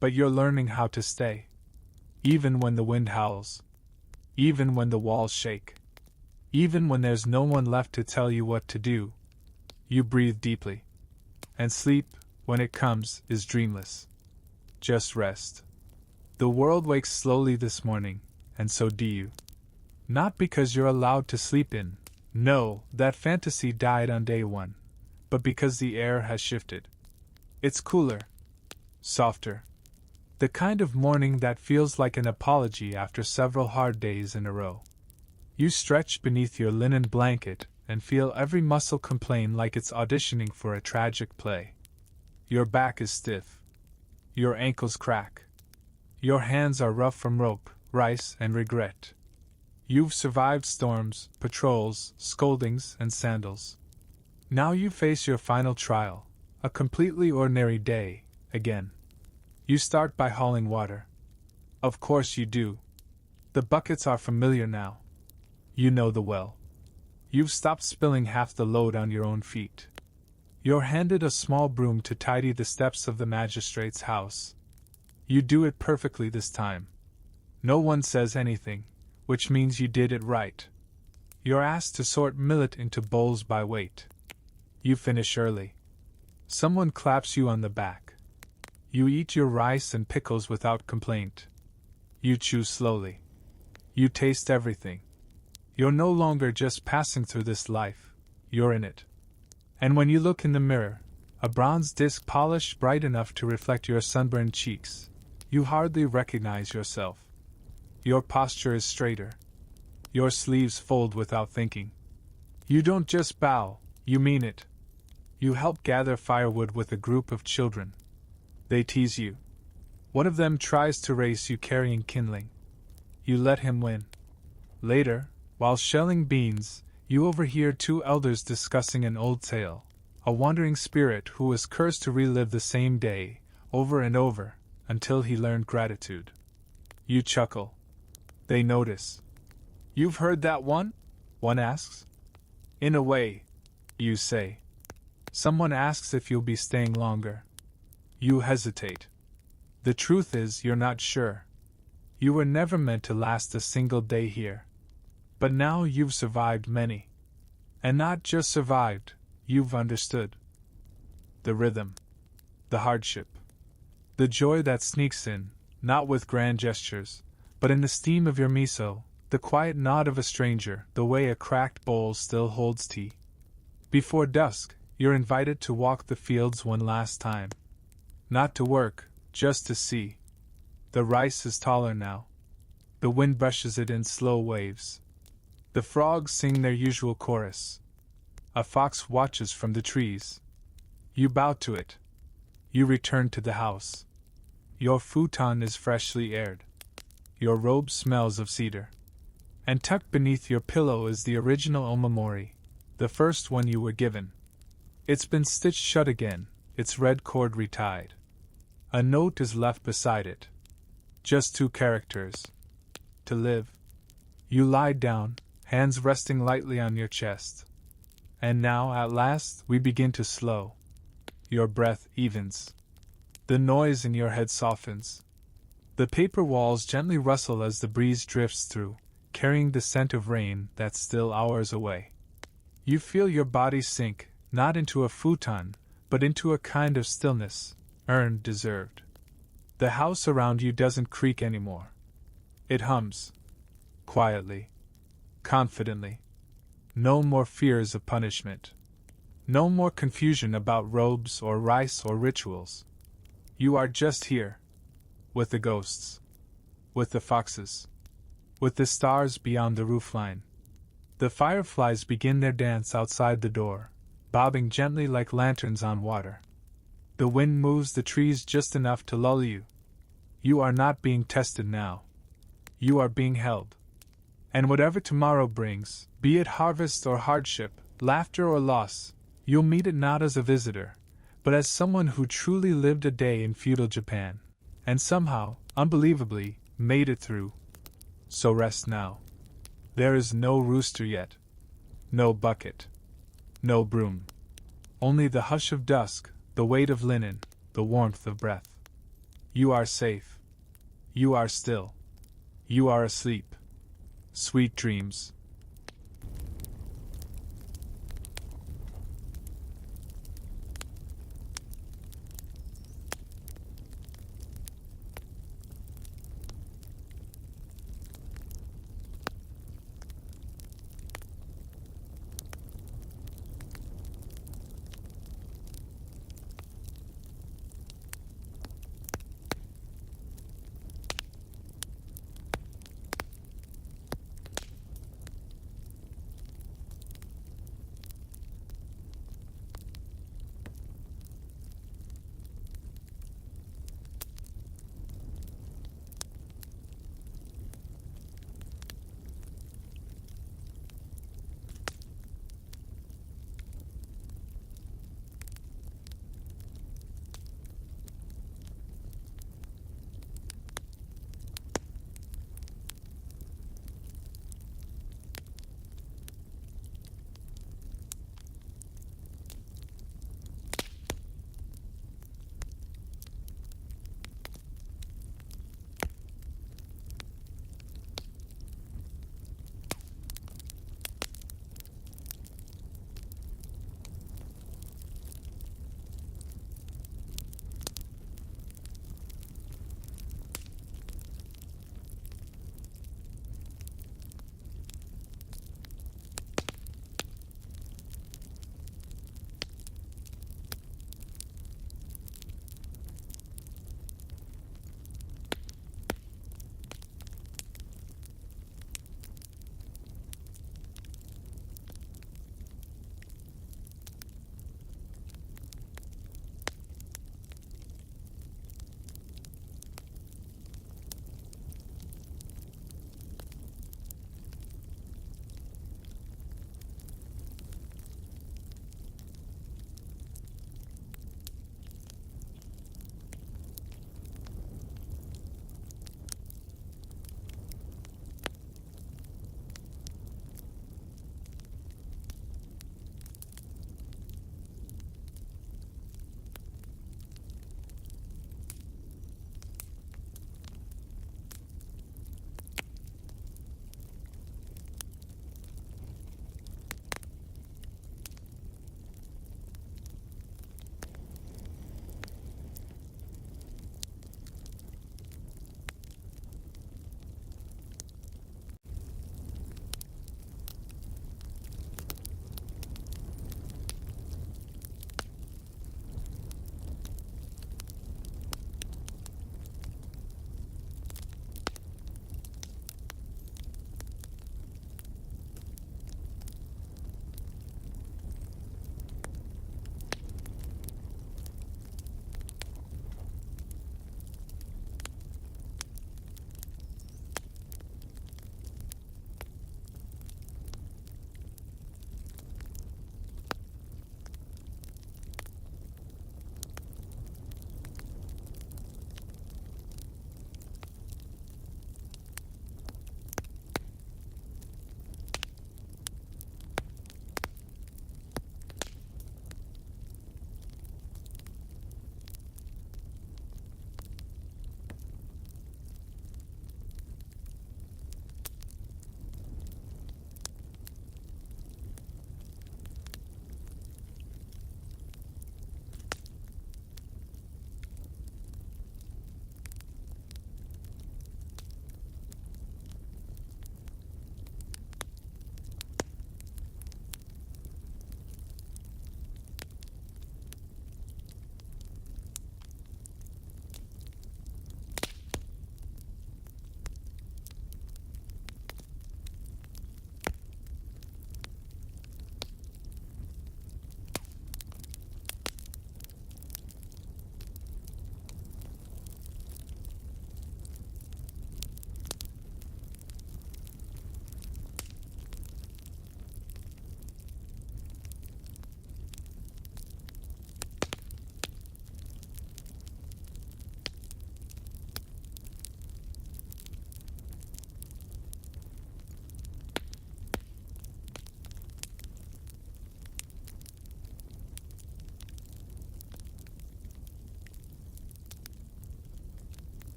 Speaker 1: But you're learning how to stay. Even when the wind howls. Even when the walls shake. Even when there's no one left to tell you what to do. You breathe deeply. And sleep, when it comes, is dreamless. Just rest. The world wakes slowly this morning, and so do you. Not because you're allowed to sleep in. No, that fantasy died on day one. But because the air has shifted. It's cooler. Softer. The kind of morning that feels like an apology after several hard days in a row. You stretch beneath your linen blanket and feel every muscle complain like it's auditioning for a tragic play. Your back is stiff. Your ankles crack. Your hands are rough from rope, rice, and regret. You've survived storms, patrols, scoldings, and sandals. Now you face your final trial, a completely ordinary day, again. You start by hauling water. Of course you do. The buckets are familiar now. You know the well. You've stopped spilling half the load on your own feet. You're handed a small broom to tidy the steps of the magistrate's house. You do it perfectly this time. No one says anything, which means you did it right. You're asked to sort millet into bowls by weight. You finish early. Someone claps you on the back. You eat your rice and pickles without complaint. You chew slowly. You taste everything. You're no longer just passing through this life, you're in it. And when you look in the mirror, a bronze disc polished bright enough to reflect your sunburned cheeks, you hardly recognize yourself. Your posture is straighter. Your sleeves fold without thinking. You don't just bow, you mean it. You help gather firewood with a group of children. They tease you. One of them tries to race you carrying kindling. You let him win. Later, while shelling beans, you overhear two elders discussing an old tale, a wandering spirit who was cursed to relive the same day, over and over, until he learned gratitude. You chuckle. They notice. You've heard that one? One asks. In a way, you say. Someone asks if you'll be staying longer. You hesitate. The truth is, you're not sure. You were never meant to last a single day here. But now you've survived many. And not just survived, you've understood. The rhythm. The hardship. The joy that sneaks in, not with grand gestures, but in the steam of your miso, the quiet nod of a stranger, the way a cracked bowl still holds tea. Before dusk, you're invited to walk the fields one last time. Not to work, just to see. The rice is taller now. The wind brushes it in slow waves. The frogs sing their usual chorus. A fox watches from the trees. You bow to it. You return to the house. Your futon is freshly aired. Your robe smells of cedar. And tucked beneath your pillow is the original omamori, the first one you were given. It's been stitched shut again, its red cord retied. A note is left beside it. Just 2 characters. To live. You lie down, hands resting lightly on your chest. And now, at last, we begin to slow. Your breath evens. The noise in your head softens. The paper walls gently rustle as the breeze drifts through, carrying the scent of rain that's still hours away. You feel your body sink, not into a futon, but into a kind of stillness, earned, deserved. The house around you doesn't creak anymore. It hums. Quietly. Confidently. No more fears of punishment. No more confusion about robes or rice or rituals. You are just here. With the ghosts. With the foxes. With the stars beyond the roofline. The fireflies begin their dance outside the door, bobbing gently like lanterns on water. The wind moves the trees just enough to lull you. You are not being tested now. You are being held. And whatever tomorrow brings, be it harvest or hardship, laughter or loss, you'll meet it not as a visitor, but as someone who truly lived a day in feudal Japan, and somehow, unbelievably, made it through. So rest now. There is no rooster yet. No bucket. No broom. Only the hush of dusk, the weight of linen, the warmth of breath. You are safe. You are still. You are asleep. Sweet dreams.